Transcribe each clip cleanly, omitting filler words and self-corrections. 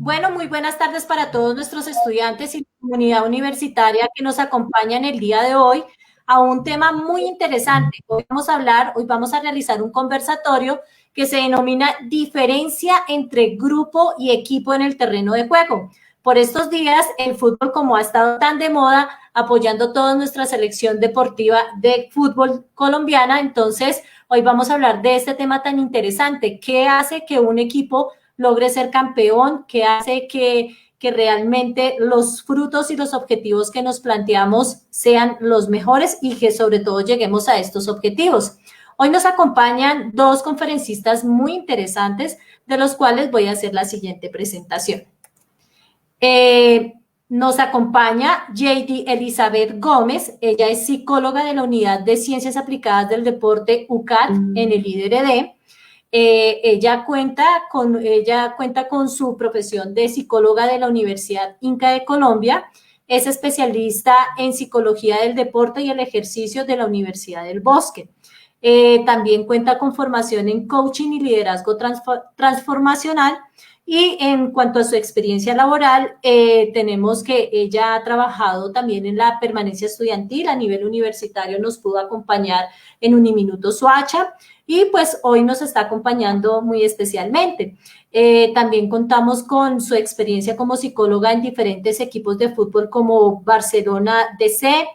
Bueno, muy buenas tardes para todos nuestros estudiantes y comunidad universitaria que nos acompañan el día de hoy a un tema muy interesante. Hoy vamos a realizar un conversatorio que se denomina diferencia entre grupo y equipo en el terreno de juego. Por estos días, el fútbol, como ha estado tan de moda, apoyando toda nuestra selección deportiva de fútbol colombiana, entonces hoy vamos a hablar de este tema tan interesante. ¿Qué hace que un equipo logre ser campeón, que hace que realmente los frutos y los objetivos que nos planteamos sean los mejores y que sobre todo lleguemos a estos objetivos? Hoy nos acompañan dos conferencistas muy interesantes, de los cuales voy a hacer la siguiente presentación. Nos acompaña JD Elizabeth Gómez, ella es psicóloga de la Unidad de Ciencias Aplicadas del Deporte UCAD en el IDRD. Ella cuenta con su profesión de psicóloga de la Universidad Inca de Colombia, es especialista en psicología del deporte y el ejercicio de la Universidad del Bosque. También cuenta con formación en coaching y liderazgo transformacional. Y en cuanto a su experiencia laboral, tenemos que ella ha trabajado también en la permanencia estudiantil a nivel universitario, nos pudo acompañar en Uniminuto Soacha y pues hoy nos está acompañando muy especialmente. También contamos con su experiencia como psicóloga en diferentes equipos de fútbol como Barcelona DC,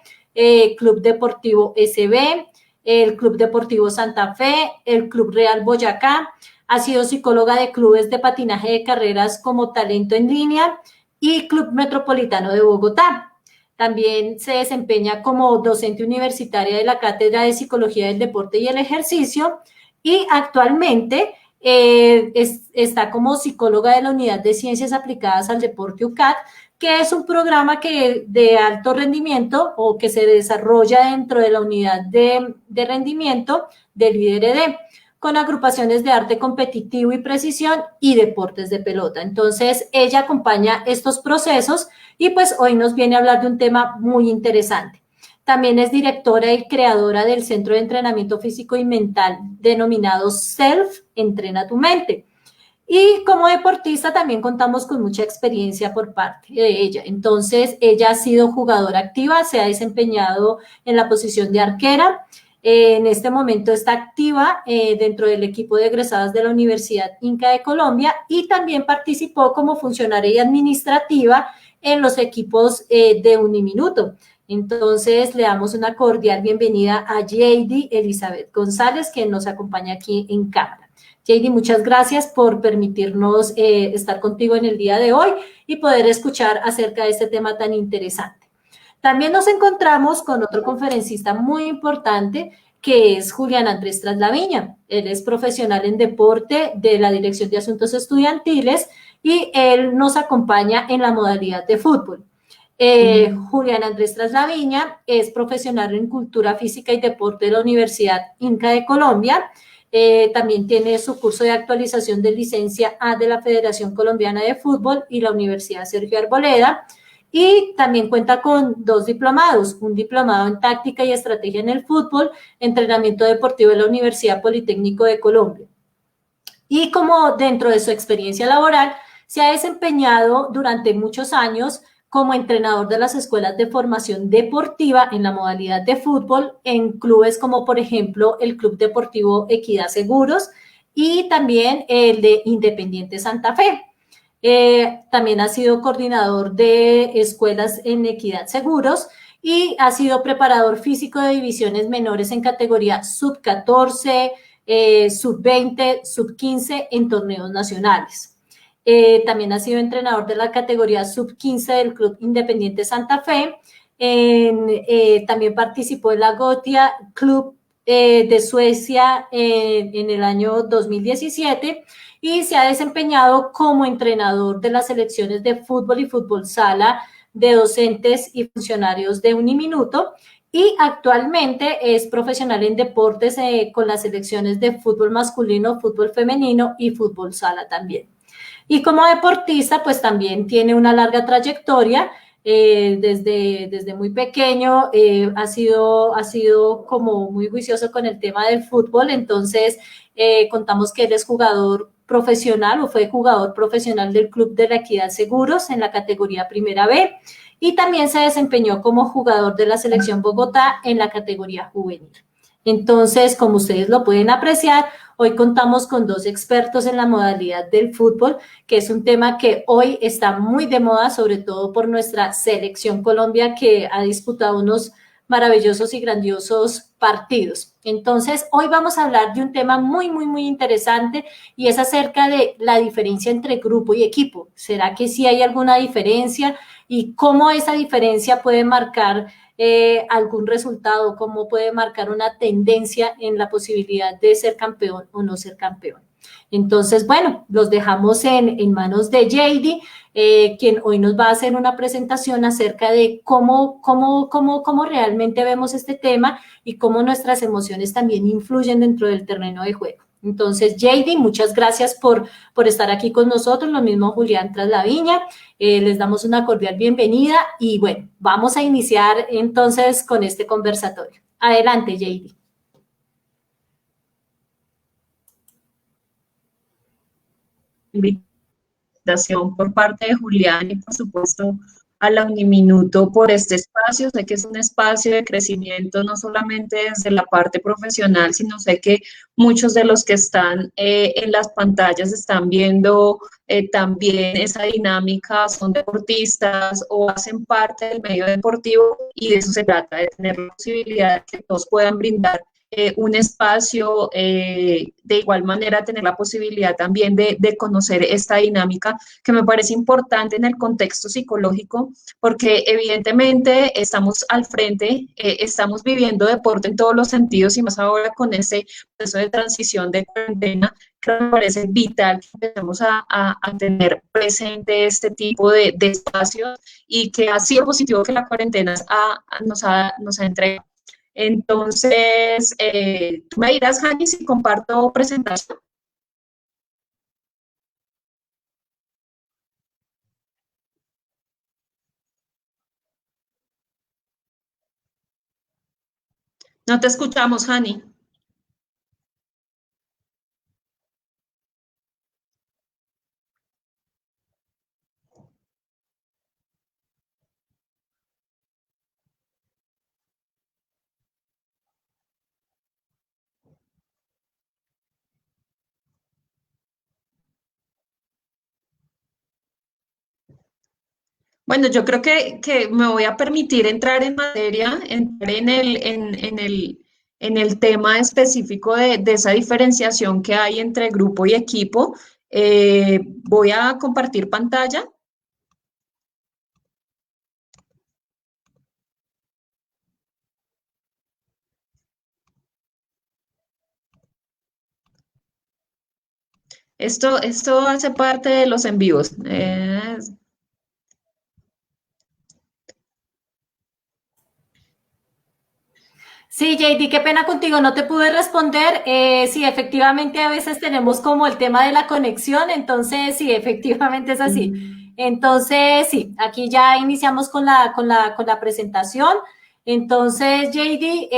Club Deportivo SB, el Club Deportivo Santa Fe, el Club Real Boyacá. Ha sido psicóloga de clubes de patinaje de carreras como Talento en Línea y Club Metropolitano de Bogotá. También se desempeña como docente universitaria de la Cátedra de Psicología del Deporte y el Ejercicio y actualmente está como psicóloga de la Unidad de Ciencias Aplicadas al Deporte UCAD, que es un programa de alto rendimiento o que se desarrolla dentro de la unidad de rendimiento del IDRD, con agrupaciones de arte competitivo y precisión y deportes de pelota. Entonces, ella acompaña estos procesos y pues hoy nos viene a hablar de un tema muy interesante. También es directora y creadora del Centro de Entrenamiento Físico y Mental denominado Self, Entrena tu Mente. Y como deportista también contamos con mucha experiencia por parte de ella. Entonces, ella ha sido jugadora activa, se ha desempeñado en la posición de arquera. En este momento está activa dentro del equipo de egresadas de la Universidad Inca de Colombia y también participó como funcionaria administrativa en los equipos de Uniminuto. Entonces, le damos una cordial bienvenida a JD Elizabeth González, que nos acompaña aquí en cámara. JD, muchas gracias por permitirnos estar contigo en el día de hoy y poder escuchar acerca de este tema tan interesante. También nos encontramos con otro conferencista muy importante que es Julián Andrés Traslaviña. Él es profesional en deporte de la Dirección de Asuntos Estudiantiles y él nos acompaña en la modalidad de fútbol. Julián Andrés Traslaviña es profesional en cultura física y deporte de la Universidad Inca de Colombia. También tiene su curso de actualización de licencia A de la Federación Colombiana de Fútbol y la Universidad Sergio Arboleda. Y también cuenta con dos diplomados, un diplomado en táctica y estrategia en el fútbol, entrenamiento deportivo de la Universidad Politécnico de Colombia. Y como dentro de su experiencia laboral, se ha desempeñado durante muchos años como entrenador de las escuelas de formación deportiva en la modalidad de fútbol en clubes como por ejemplo el Club Deportivo Equidad Seguros y también el de Independiente Santa Fe. También ha sido coordinador de escuelas en Equidad Seguros y ha sido preparador físico de divisiones menores en categoría sub-14, sub-20, sub-15 en torneos nacionales. También ha sido entrenador de la categoría sub-15 del Club Independiente Santa Fe. También participó en la Gothia Club de Suecia en el año 2017 y se ha desempeñado como entrenador de las selecciones de fútbol y fútbol sala de docentes y funcionarios de Uniminuto y actualmente es profesional en deportes con las selecciones de fútbol masculino, fútbol femenino y fútbol sala también. Y como deportista, pues también tiene una larga trayectoria. Desde muy pequeño ha sido como muy juicioso con el tema del fútbol, entonces contamos que él es jugador profesional o fue jugador profesional del Club de la Equidad Seguros en la categoría Primera B y también se desempeñó como jugador de la Selección Bogotá en la categoría juvenil. Entonces, como ustedes lo pueden apreciar, hoy contamos con dos expertos en la modalidad del fútbol, que es un tema que hoy está muy de moda, sobre todo por nuestra selección Colombia, que ha disputado unos maravillosos y grandiosos partidos. Entonces, hoy vamos a hablar de un tema muy interesante y es acerca de la diferencia entre grupo y equipo. ¿Será que sí hay alguna diferencia y cómo esa diferencia puede marcar algún resultado, cómo puede marcar una tendencia en la posibilidad de ser campeón o no ser campeón? Entonces, bueno, los dejamos en manos de JD, quien hoy nos va a hacer una presentación acerca de cómo realmente vemos este tema y cómo nuestras emociones también influyen dentro del terreno de juego. Entonces, JD, muchas gracias por estar aquí con nosotros, lo mismo Julián Traslaviña, les damos una cordial bienvenida y bueno, vamos a iniciar entonces con este conversatorio. Adelante, JD. Invitación por parte de Julián y por supuesto a la Uniminuto por este espacio. Sé que es un espacio de crecimiento no solamente desde la parte profesional, sino sé que muchos de los que están en las pantallas están viendo también esa dinámica, son deportistas o hacen parte del medio deportivo y de eso se trata, de tener la posibilidad de que todos puedan brindar un espacio, de igual manera tener la posibilidad también de conocer esta dinámica que me parece importante en el contexto psicológico, porque evidentemente estamos al frente, estamos viviendo deporte en todos los sentidos y más ahora con ese proceso de transición de cuarentena, creo que me parece vital que empecemos a tener presente este tipo de espacios y que ha sido positivo que la cuarentena nos ha entregado. Entonces, tú me dirás, Jani, si comparto presentación. No te escuchamos, Jani. Bueno, yo creo que me voy a permitir entrar en materia, entrar en el tema específico de esa diferenciación que hay entre grupo y equipo. Voy a compartir pantalla. Esto hace parte de los en vivos. Sí, JD, qué pena contigo, no te pude responder. Sí, efectivamente a veces tenemos como el tema de la conexión, entonces sí, efectivamente es así. Entonces, sí, aquí ya iniciamos con la presentación. Entonces, JD,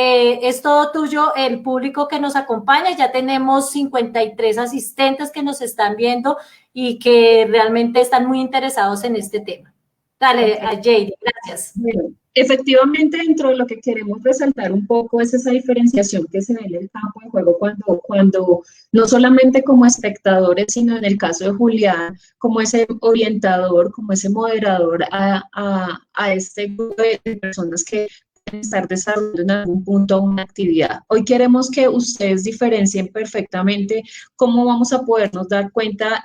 es todo tuyo, el público que nos acompaña. Ya tenemos 53 asistentes que nos están viendo y que realmente están muy interesados en este tema. Dale, JD, gracias. Bueno, efectivamente, dentro de lo que queremos resaltar un poco es esa diferenciación que se ve en el campo de juego cuando no solamente como espectadores, sino en el caso de Julián, como ese orientador, como ese moderador a este grupo de personas que pueden estar desarrollando en algún punto una actividad. Hoy queremos que ustedes diferencien perfectamente cómo vamos a podernos dar cuenta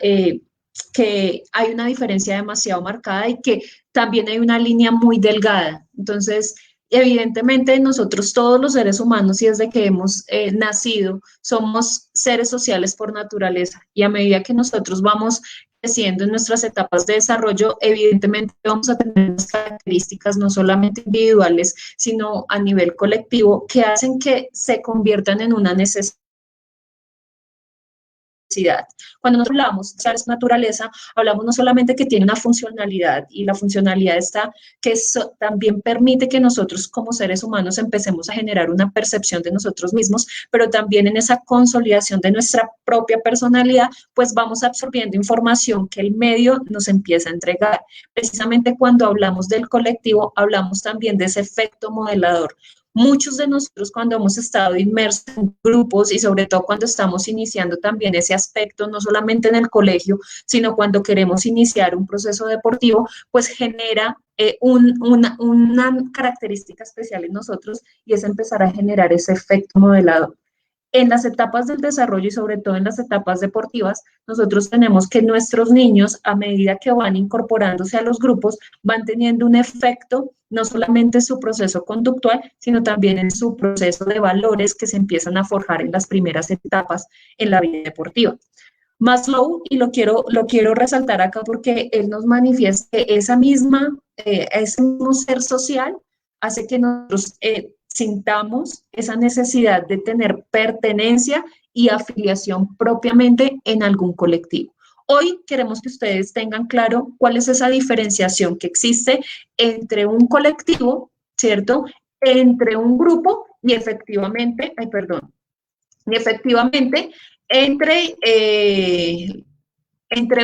que hay una diferencia demasiado marcada y que también hay una línea muy delgada. Entonces, evidentemente nosotros todos los seres humanos y desde que hemos nacido somos seres sociales por naturaleza y a medida que nosotros vamos creciendo en nuestras etapas de desarrollo, evidentemente vamos a tener unas características no solamente individuales, sino a nivel colectivo que hacen que se conviertan en una necesidad diversidad. Cuando nosotros hablamos de naturaleza, hablamos no solamente que tiene una funcionalidad, y la funcionalidad está que eso también permite que nosotros como seres humanos empecemos a generar una percepción de nosotros mismos, pero también en esa consolidación de nuestra propia personalidad, pues vamos absorbiendo información que el medio nos empieza a entregar. Precisamente cuando hablamos del colectivo, hablamos también de ese efecto modelador. Muchos de nosotros cuando hemos estado inmersos en grupos y sobre todo cuando estamos iniciando también ese aspecto, no solamente en el colegio, sino cuando queremos iniciar un proceso deportivo, pues genera una característica especial en nosotros y es empezar a generar ese efecto modelador. En las etapas del desarrollo y sobre todo en las etapas deportivas, nosotros tenemos que nuestros niños, a medida que van incorporándose a los grupos, van teniendo un efecto no solamente en su proceso conductual, sino también en su proceso de valores que se empiezan a forjar en las primeras etapas en la vida deportiva. Maslow, y lo quiero resaltar acá porque él nos manifiesta que ese mismo ser social hace que nosotros sintamos esa necesidad de tener pertenencia y afiliación propiamente en algún colectivo. Hoy queremos que ustedes tengan claro cuál es esa diferenciación que existe entre un colectivo, ¿cierto? Entre un grupo y efectivamente, entre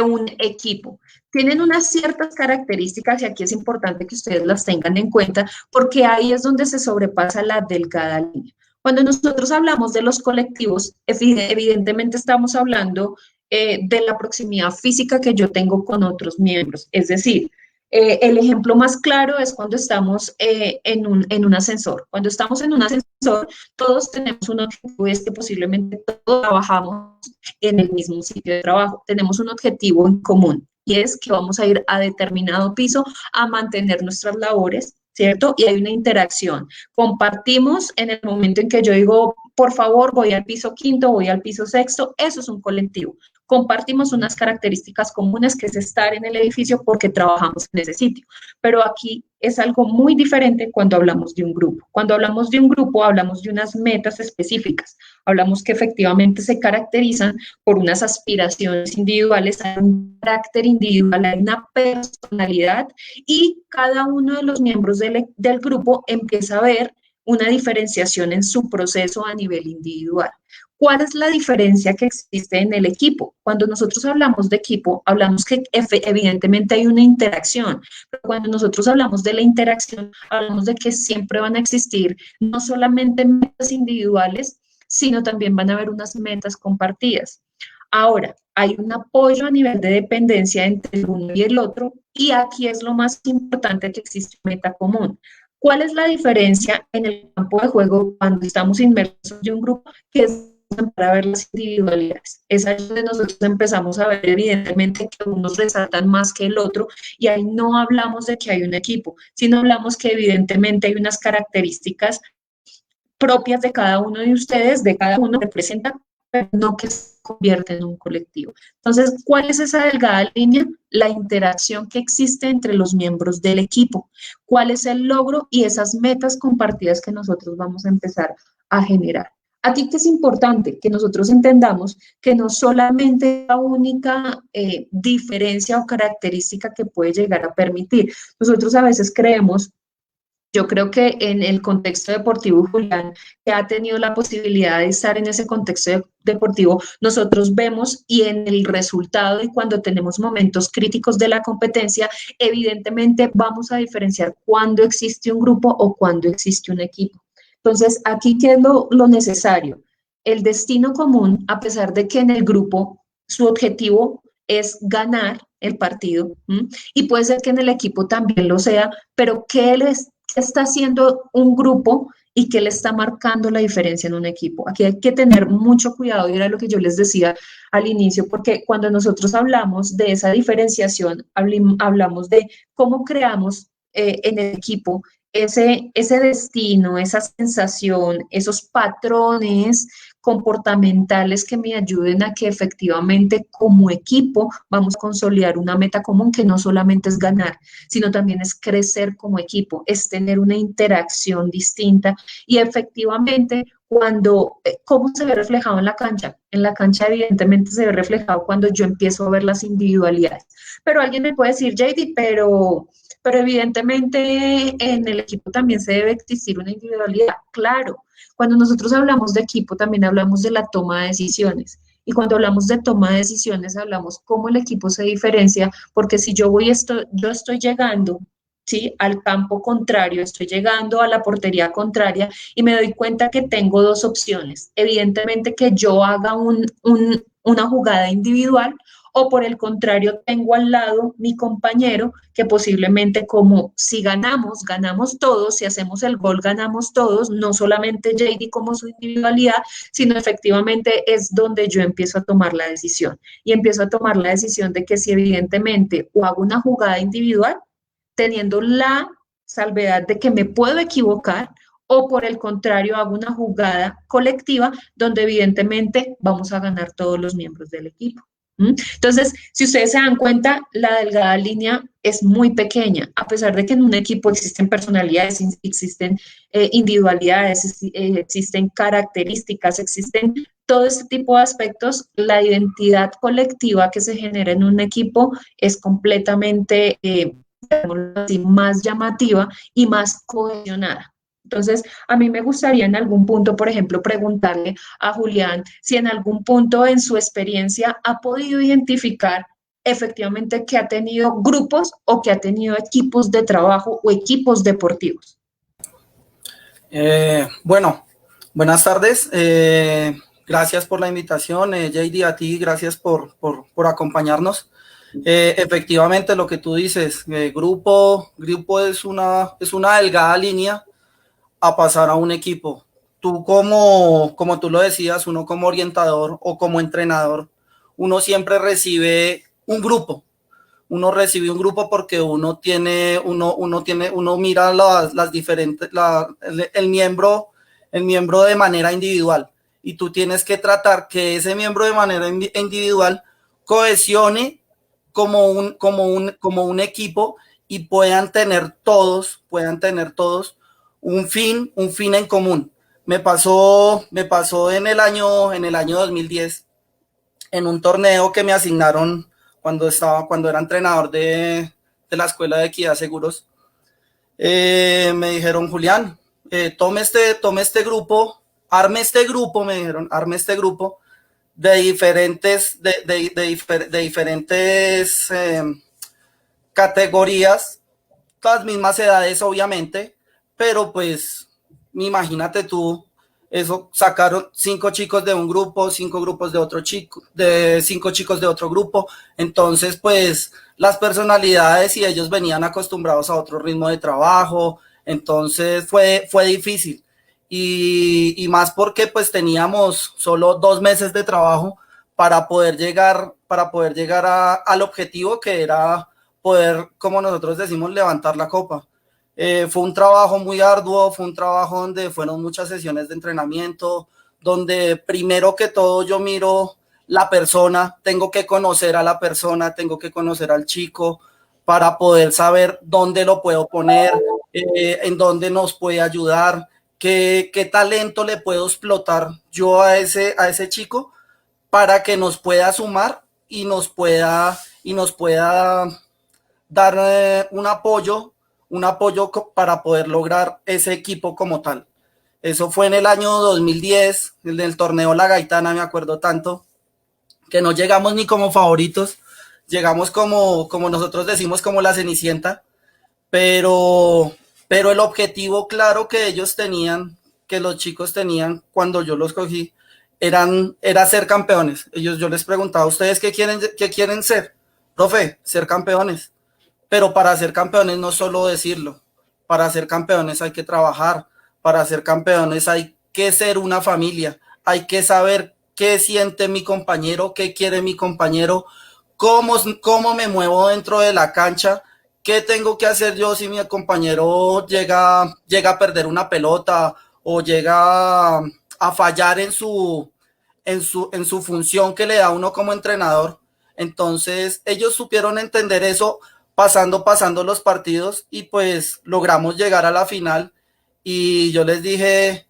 un equipo. Tienen unas ciertas características y aquí es importante que ustedes las tengan en cuenta porque ahí es donde se sobrepasa la delgada línea. Cuando nosotros hablamos de los colectivos, evidentemente estamos hablando de la proximidad física que yo tengo con otros miembros. Es decir, el ejemplo más claro es cuando estamos en un ascensor. Cuando estamos en un ascensor, todos tenemos un objetivo, es que posiblemente todos trabajamos en el mismo sitio de trabajo. Tenemos un objetivo en común y es que vamos a ir a determinado piso a mantener nuestras labores, ¿cierto? Y hay una interacción. Compartimos en el momento en que yo digo, por favor, voy al piso quinto, voy al piso sexto, eso es un colectivo. Compartimos unas características comunes que es estar en el edificio porque trabajamos en ese sitio. Pero aquí es algo muy diferente cuando hablamos de un grupo. Cuando hablamos de un grupo, hablamos de unas metas específicas. Hablamos que efectivamente se caracterizan por unas aspiraciones individuales, hay un carácter individual, hay una personalidad y cada uno de los miembros del grupo empieza a ver una diferenciación en su proceso a nivel individual. ¿Cuál es la diferencia que existe en el equipo? Cuando nosotros hablamos de equipo, hablamos que evidentemente hay una interacción, pero cuando nosotros hablamos de la interacción, hablamos de que siempre van a existir no solamente metas individuales, sino también van a haber unas metas compartidas. Ahora, hay un apoyo a nivel de dependencia entre el uno y el otro, y aquí es lo más importante que existe una meta común. ¿Cuál es la diferencia en el campo de juego cuando estamos inmersos en un grupo? Que es para ver las individualidades. Es ahí donde nosotros empezamos a ver evidentemente que unos resaltan más que el otro y ahí no hablamos de que hay un equipo, sino hablamos que evidentemente hay unas características propias de cada uno de ustedes, de cada uno representa, pero no que se convierte en un colectivo. Entonces, ¿cuál es esa delgada línea? La interacción que existe entre los miembros del equipo. ¿Cuál es el logro y esas metas compartidas que nosotros vamos a empezar a generar? Aquí que es importante que nosotros entendamos que no solamente la única diferencia o característica que puede llegar a permitir. Nosotros a veces creemos, yo creo que en el contexto deportivo, Julián, que ha tenido la posibilidad de estar en ese contexto deportivo, nosotros vemos y en el resultado y cuando tenemos momentos críticos de la competencia, evidentemente vamos a diferenciar cuándo existe un grupo o cuándo existe un equipo. Entonces, aquí, ¿qué es lo necesario? El destino común, a pesar de que en el grupo su objetivo es ganar el partido, y puede ser que en el equipo también lo sea, pero ¿qué está haciendo un grupo y qué le está marcando la diferencia en un equipo? Aquí hay que tener mucho cuidado y era lo que yo les decía al inicio, porque cuando nosotros hablamos de esa diferenciación, hablamos de cómo creamos en el equipo ese destino, esa sensación, esos patrones comportamentales que me ayuden a que efectivamente como equipo vamos a consolidar una meta común que no solamente es ganar, sino también es crecer como equipo, es tener una interacción distinta y efectivamente cuando, ¿cómo se ve reflejado en la cancha? En la cancha evidentemente se ve reflejado cuando yo empiezo a ver las individualidades. Pero alguien me puede decir, JD, pero evidentemente en el equipo también se debe existir una individualidad. Claro, cuando nosotros hablamos de equipo también hablamos de la toma de decisiones. Y cuando hablamos de toma de decisiones, hablamos cómo el equipo se diferencia, porque si yo estoy llegando, ¿sí?, al campo contrario, estoy llegando a la portería contraria y me doy cuenta que tengo dos opciones. Evidentemente que yo haga una jugada individual o por el contrario tengo al lado mi compañero que posiblemente como si ganamos, ganamos todos, si hacemos el gol, ganamos todos, no solamente JD como su individualidad, sino efectivamente es donde yo empiezo a tomar la decisión y empiezo a tomar la decisión de que si evidentemente o hago una jugada individual, teniendo la salvedad de que me puedo equivocar, o por el contrario hago una jugada colectiva donde evidentemente vamos a ganar todos los miembros del equipo. Entonces, si ustedes se dan cuenta, la delgada línea es muy pequeña, a pesar de que en un equipo existen personalidades, existen individualidades, existen características, existen todo este tipo de aspectos, la identidad colectiva que se genera en un equipo es completamente así, más llamativa y más cohesionada. Entonces, a mí me gustaría en algún punto, por ejemplo, preguntarle a Julián si en algún punto en su experiencia ha podido identificar efectivamente que ha tenido grupos o que ha tenido equipos de trabajo o equipos deportivos. Bueno, buenas tardes. Gracias por la invitación, JD, a ti, gracias por acompañarnos. Efectivamente, lo que tú dices, grupo es una delgada línea a pasar a un equipo. Tú como tú lo decías, uno como orientador o como entrenador, uno siempre recibe un grupo. Uno recibe un grupo porque uno mira las diferentes, el miembro de manera individual. Y tú tienes que tratar que ese miembro de manera individual cohesione como un equipo y puedan tener todos un fin en común. Me pasó en el año 2010 en un torneo que me asignaron cuando era entrenador de la Escuela de Equidad Seguros. Me dijeron, Julián, tome este grupo, arme este grupo, me dijeron, arme este grupo de diferentes categorías, las mismas edades obviamente, pero pues imagínate tú, eso sacaron 5 chicos de un grupo, 5 grupos de otro chico, 5 chicos de otro grupo, entonces pues las personalidades y ellos venían acostumbrados a otro ritmo de trabajo, entonces fue difícil y más porque pues teníamos solo 2 meses de trabajo para poder llegar al objetivo que era poder, como nosotros decimos, levantar la copa. Fue un trabajo muy arduo, fue un trabajo donde fueron muchas sesiones de entrenamiento, donde primero que todo yo miro la persona, tengo que conocer a la persona, tengo que conocer al chico para poder saber dónde lo puedo poner, en dónde nos puede ayudar, qué talento le puedo explotar yo a ese chico para que nos pueda sumar y nos pueda dar un apoyo para poder lograr ese equipo como tal. Eso fue en el año 2010, en el torneo La Gaitana, me acuerdo tanto, que no llegamos ni como favoritos, llegamos como nosotros decimos, como la Cenicienta, pero el objetivo claro que ellos tenían, que los chicos tenían cuando yo los cogí, era ser campeones. Yo les preguntaba, ¿ustedes qué quieren ser? Profe, ser campeones. Pero para ser campeones no solo decirlo, para ser campeones hay que trabajar, para ser campeones hay que ser una familia, hay que saber qué siente mi compañero, qué quiere mi compañero, cómo me muevo dentro de la cancha, qué tengo que hacer yo si mi compañero llega a perder una pelota o llega a fallar en su en su función que le da uno como entrenador. Entonces ellos supieron entender eso pasando los partidos y pues logramos llegar a la final y yo les dije,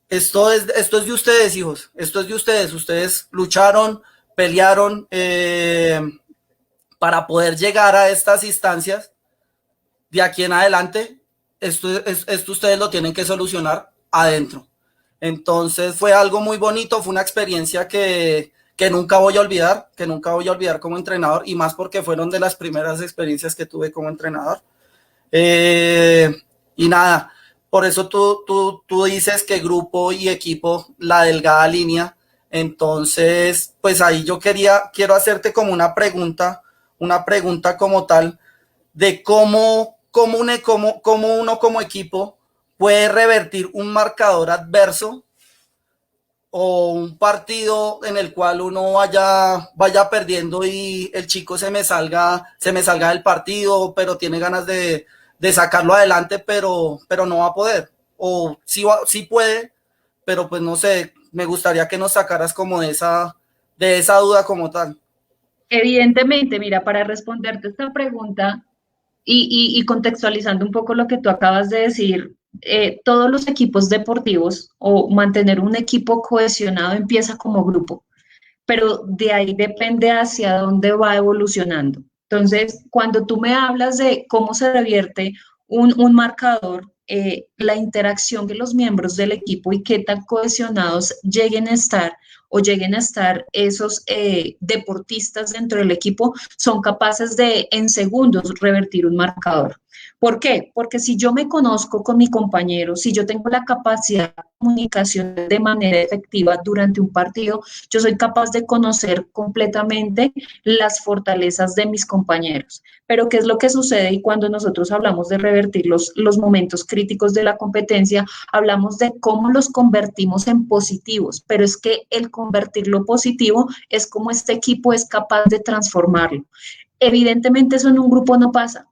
esto es de ustedes, hijos, esto es de ustedes lucharon, pelearon para poder llegar a estas instancias. De aquí en adelante, esto ustedes lo tienen que solucionar adentro. Entonces fue algo muy bonito, fue una experiencia que nunca voy a olvidar como entrenador, y más porque fueron de las primeras experiencias que tuve como entrenador. Y nada, por eso tú dices que grupo y equipo, la delgada línea. Entonces, pues ahí yo quiero hacerte como una pregunta como tal, de cómo uno como equipo puede revertir un marcador adverso o un partido en el cual uno vaya perdiendo y el chico se me salga del partido, pero tiene ganas de sacarlo adelante, pero no va a poder. O sí puede, pero pues no sé, me gustaría que nos sacaras como de esa duda como tal. Evidentemente, mira, para responderte esta pregunta y contextualizando un poco lo que tú acabas de decir, todos los equipos deportivos o mantener un equipo cohesionado empieza como grupo, pero de ahí depende hacia dónde va evolucionando. Entonces, cuando tú me hablas de cómo se revierte un marcador, la interacción de los miembros del equipo y qué tan cohesionados lleguen a estar o lleguen a estar esos deportistas dentro del equipo, son capaces de en segundos revertir un marcador. ¿Por qué? Porque si yo me conozco con mi compañero, si yo tengo la capacidad de comunicación de manera efectiva durante un partido, yo soy capaz de conocer completamente las fortalezas de mis compañeros. Pero ¿qué es lo que sucede? Y cuando nosotros hablamos de revertir los momentos críticos de la competencia, hablamos de cómo los convertimos en positivos, pero es que el convertir lo positivo es como este equipo es capaz de transformarlo. Evidentemente eso en un grupo no pasa.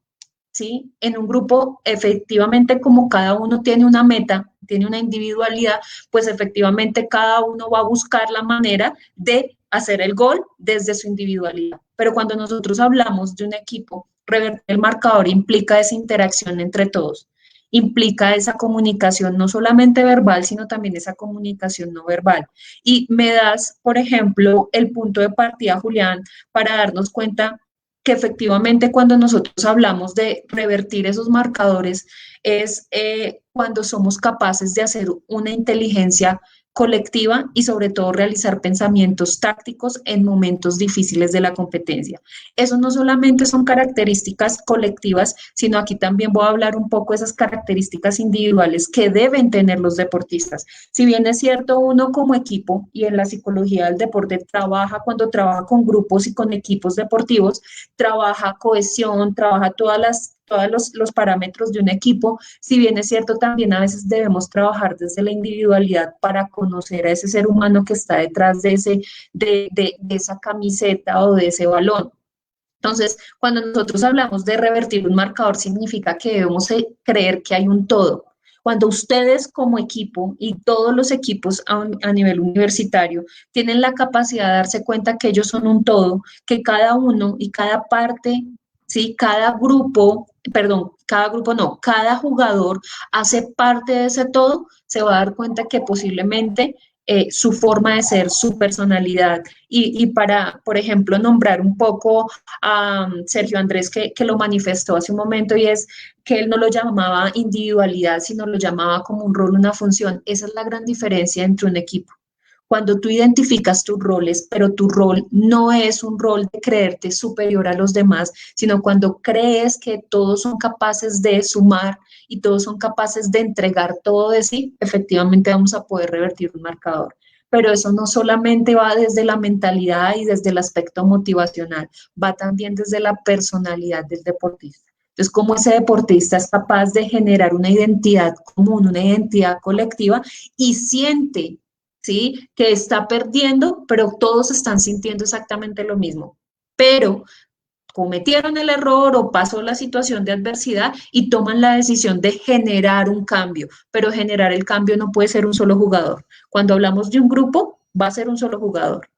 ¿Sí? En un grupo, efectivamente, como cada uno tiene una meta, tiene una individualidad, pues efectivamente cada uno va a buscar la manera de hacer el gol desde su individualidad. Pero cuando nosotros hablamos de un equipo, revertir el marcador implica esa interacción entre todos, implica esa comunicación no solamente verbal, sino también esa comunicación no verbal. Y me das, por ejemplo, el punto de partida, Julián, para darnos cuenta que efectivamente cuando nosotros hablamos de revertir esos marcadores es cuando somos capaces de hacer una inteligencia colectiva y sobre todo realizar pensamientos tácticos en momentos difíciles de la competencia. Eso no solamente son características colectivas, sino aquí también voy a hablar un poco de esas características individuales que deben tener los deportistas. Si bien es cierto, uno como equipo y en la psicología del deporte cuando trabaja con grupos y con equipos deportivos, trabaja cohesión, trabaja todos los parámetros de un equipo. Si bien es cierto, también a veces debemos trabajar desde la individualidad para conocer a ese ser humano que está detrás de esa camiseta o de ese balón. Entonces, cuando nosotros hablamos de revertir un marcador, significa que debemos creer que hay un todo. Cuando ustedes como equipo y todos los equipos a nivel universitario tienen la capacidad de darse cuenta que ellos son un todo, que cada uno y cada parte, ¿sí? Cada grupo no, cada jugador hace parte de ese todo, se va a dar cuenta que posiblemente su forma de ser, su personalidad. Y para, por ejemplo, nombrar un poco a Sergio Andrés, que lo manifestó hace un momento, y es que él no lo llamaba individualidad, sino lo llamaba como un rol, una función. Esa es la gran diferencia entre un equipo. Cuando tú identificas tus roles, pero tu rol no es un rol de creerte superior a los demás, sino cuando crees que todos son capaces de sumar y todos son capaces de entregar todo de sí, efectivamente vamos a poder revertir un marcador. Pero eso no solamente va desde la mentalidad y desde el aspecto motivacional, va también desde la personalidad del deportista. Entonces, cómo ese deportista es capaz de generar una identidad común, una identidad colectiva y siente, ¿sí?, que está perdiendo, pero todos están sintiendo exactamente lo mismo. Pero cometieron el error o pasó la situación de adversidad y toman la decisión de generar un cambio, pero generar el cambio no puede ser un solo jugador. Cuando hablamos de un grupo, va a ser un solo jugador.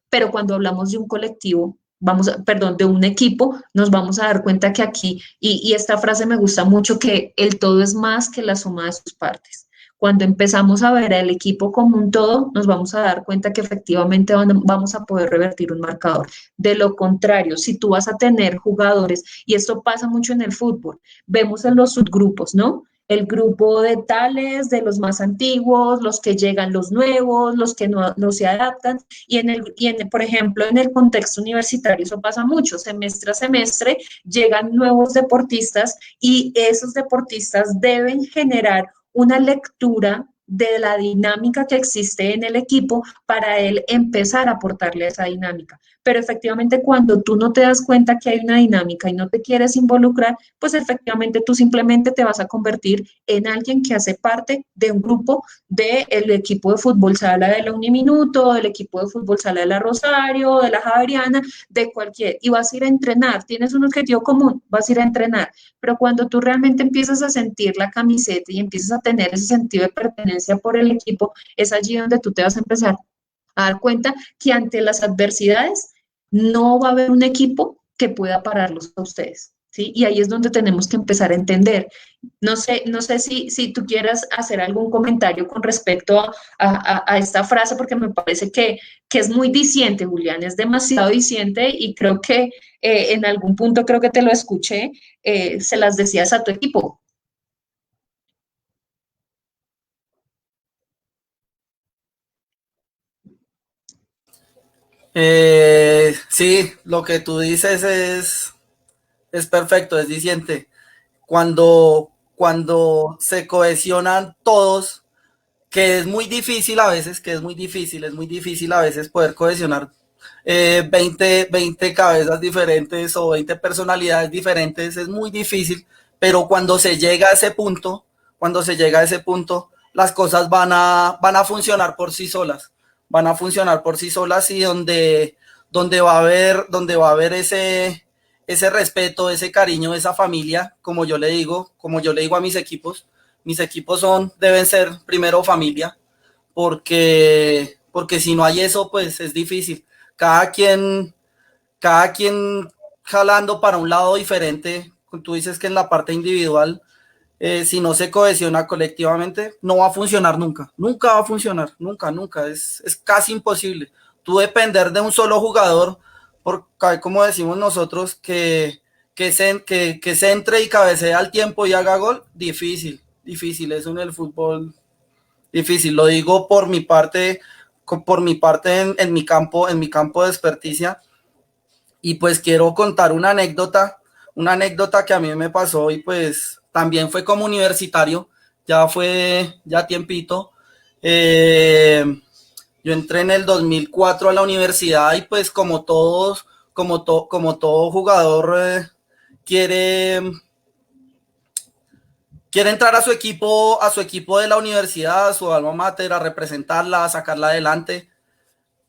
Pero cuando hablamos de un colectivo, de un equipo, nos vamos a dar cuenta que aquí, y esta frase me gusta mucho, que el todo es más que la suma de sus partes. Cuando empezamos a ver al equipo como un todo, nos vamos a dar cuenta que efectivamente vamos a poder revertir un marcador. De lo contrario, si tú vas a tener jugadores, y esto pasa mucho en el fútbol, vemos en los subgrupos, ¿no? El grupo de tales, de los más antiguos, los que llegan los nuevos, los que no se adaptan. Por ejemplo, en el contexto universitario eso pasa mucho. Semestre a semestre llegan nuevos deportistas y esos deportistas deben generar una lectura de la dinámica que existe en el equipo para él empezar a aportarle esa dinámica. Pero efectivamente cuando tú no te das cuenta que hay una dinámica y no te quieres involucrar, pues efectivamente tú simplemente te vas a convertir en alguien que hace parte de un grupo del equipo de fútbol sala de la Uniminuto, del equipo de fútbol sala de la Rosario, de la Javeriana, de cualquier, y vas a ir a entrenar, tienes un objetivo común, vas a ir a entrenar, pero cuando tú realmente empiezas a sentir la camiseta y empiezas a tener ese sentido de pertenencia por el equipo, es allí donde tú te vas a empezar a dar cuenta que ante las adversidades no va a haber un equipo que pueda pararlos a ustedes, ¿sí? Y ahí es donde tenemos que empezar a entender. No sé si tú quieras hacer algún comentario con respecto a esta frase, porque me parece que es muy diciente, Julián, es demasiado diciente y creo que en algún punto creo que te lo escuché, se las decías a tu equipo. Sí, lo que tú dices es perfecto, es diciente. Cuando se cohesionan todos, que es muy difícil a veces, es muy difícil a veces poder cohesionar 20 cabezas diferentes o 20 personalidades diferentes, es muy difícil, pero cuando se llega a ese punto, las cosas van a funcionar por sí solas, y donde va a haber ese respeto, ese cariño, esa familia, como yo le digo a mis equipos deben ser primero familia, porque si no hay eso, pues es difícil. Cada quien, cada quien jalando para un lado diferente. Tú dices que en la parte individual, si no se cohesiona colectivamente, no va a funcionar nunca. Nunca va a funcionar, nunca, nunca. Es casi imposible. Tú depender de un solo jugador, porque como decimos nosotros, que centre y cabecee al tiempo y haga gol, difícil, difícil. Eso en el fútbol, difícil. Lo digo en mi campo de experticia. Y pues quiero contar una anécdota que a mí me pasó y pues también fue como universitario, ya tiempito. Eh, yo entré en el 2004 a la universidad y pues como todo jugador quiere, quiere entrar a su equipo de la universidad, a su alma mater, a representarla, a sacarla adelante.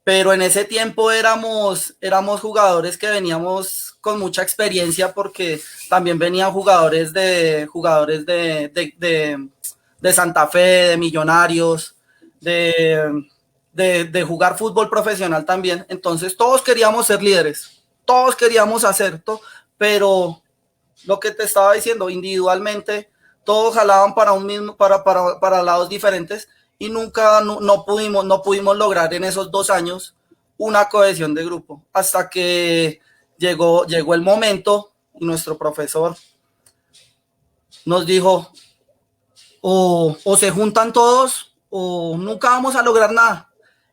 Pero en ese tiempo éramos jugadores que veníamos con mucha experiencia porque también venían de Santa Fe, de Millonarios, de jugar fútbol profesional también. Entonces todos queríamos ser líderes, todos queríamos hacer todo, pero lo que te estaba diciendo, individualmente todos jalaban para un mismo, para lados diferentes y nunca no pudimos lograr en esos 2 años una cohesión de grupo hasta que llegó el momento y nuestro profesor nos dijo o se juntan todos o nunca vamos a lograr nada.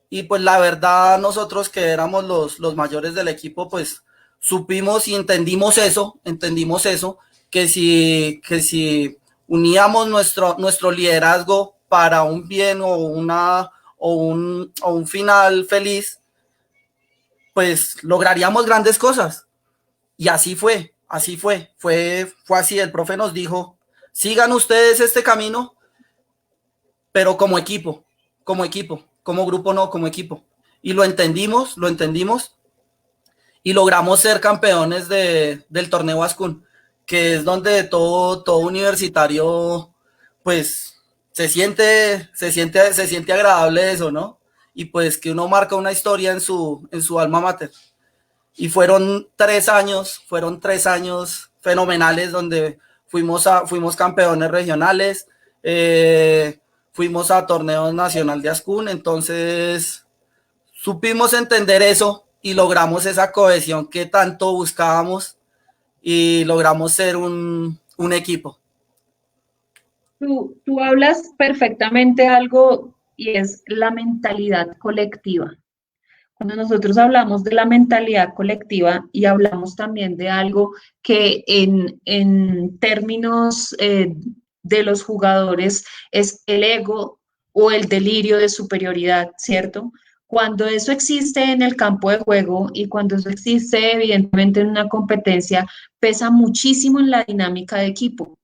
Y pues la verdad nosotros que éramos los mayores del equipo pues supimos y entendimos eso, que si uníamos nuestro liderazgo para un bien o un final feliz, pues lograríamos grandes cosas. Y fue así. El profe nos dijo, sigan ustedes este camino, pero como equipo, como grupo no, como equipo. Y lo entendimos y logramos ser campeones del torneo Ascun, que es donde todo universitario pues se siente agradable eso, ¿no? y pues que uno marca una historia en su alma mater. Y fueron 3 años fenomenales donde fuimos campeones regionales, fuimos a torneos nacional de Ascun, entonces supimos entender eso y logramos esa cohesión que tanto buscábamos y logramos ser un equipo. Tú hablas perfectamente algo y es la mentalidad colectiva. Cuando nosotros hablamos de la mentalidad colectiva y hablamos también de algo que en términos de los jugadores es el ego o el delirio de superioridad, ¿cierto? Cuando eso existe en el campo de juego y cuando eso existe evidentemente en una competencia, pesa muchísimo en la dinámica de equipo.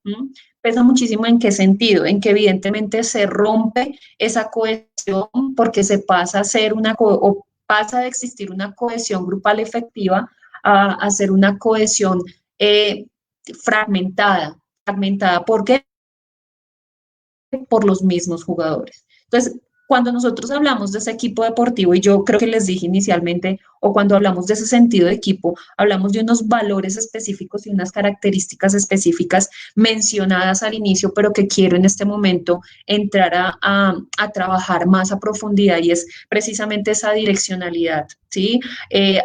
Pesa muchísimo en qué sentido, en que evidentemente se rompe esa cohesión porque se pasa a ser o pasa de existir una cohesión grupal efectiva a ser una cohesión fragmentada. ¿Por qué? Por los mismos jugadores. Entonces, cuando nosotros hablamos de ese equipo deportivo, y yo creo que les dije inicialmente, o cuando hablamos de ese sentido de equipo, hablamos de unos valores específicos y unas características específicas mencionadas al inicio, pero que quiero en este momento entrar a trabajar más a profundidad, y es precisamente esa direccionalidad, ¿sí?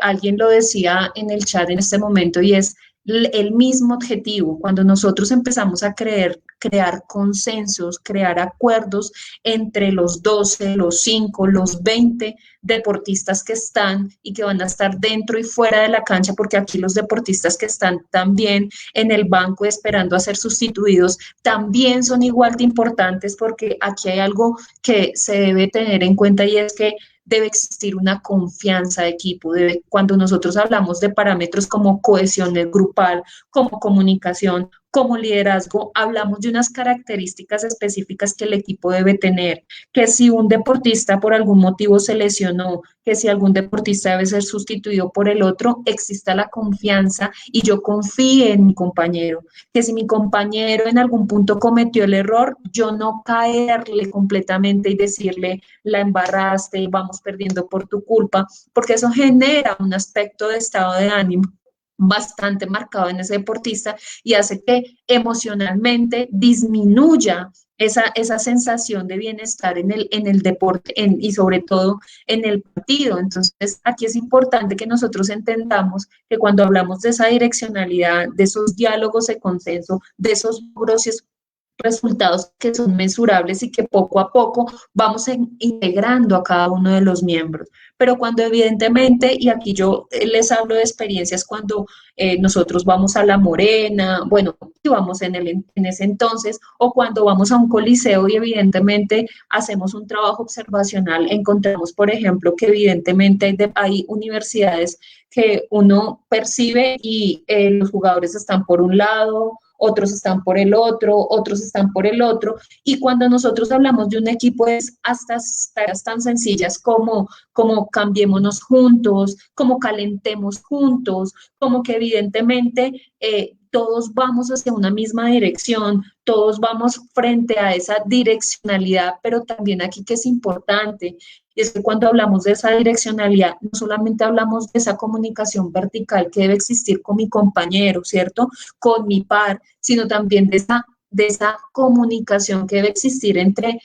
Alguien lo decía en el chat en este momento, y es el mismo objetivo. Cuando nosotros empezamos a crear consensos, crear acuerdos entre los 12, los 5, los 20 deportistas que están y que van a estar dentro y fuera de la cancha, porque aquí los deportistas que están también en el banco esperando a ser sustituidos también son igual de importantes, porque aquí hay algo que se debe tener en cuenta, y es que debe existir una confianza de equipo. Cuando nosotros hablamos de parámetros como cohesión grupal, como comunicación, como liderazgo, hablamos de unas características específicas que el equipo debe tener, que si un deportista por algún motivo se lesionó, que si algún deportista debe ser sustituido por el otro, exista la confianza y yo confíe en mi compañero, que si mi compañero en algún punto cometió el error, yo no caerle completamente y decirle, la embarraste, vamos perdiendo por tu culpa, porque eso genera un aspecto de estado de ánimo bastante marcado en ese deportista y hace que emocionalmente disminuya esa sensación de bienestar en el deporte y sobre todo en el partido. Entonces, aquí es importante que nosotros entendamos que cuando hablamos de esa direccionalidad, de esos diálogos de consenso, de esos logros y resultados que son mensurables y que poco a poco vamos integrando a cada uno de los miembros. Pero cuando evidentemente, y aquí yo les hablo de experiencias cuando nosotros vamos a La Morena, bueno, íbamos en ese entonces, o cuando vamos a un coliseo y evidentemente hacemos un trabajo observacional, encontramos, por ejemplo, que evidentemente hay universidades que uno percibe y los jugadores están por un lado, otros están por el otro, otros están por el otro, y cuando nosotros hablamos de un equipo es hasta tareas tan sencillas como cambiémonos juntos, como calentemos juntos, como que evidentemente todos vamos hacia una misma dirección, todos vamos frente a esa direccionalidad, pero también aquí que es importante, y es que cuando hablamos de esa direccionalidad, no solamente hablamos de esa comunicación vertical que debe existir con mi compañero, ¿cierto? Con mi par, sino también de esa comunicación que debe existir entre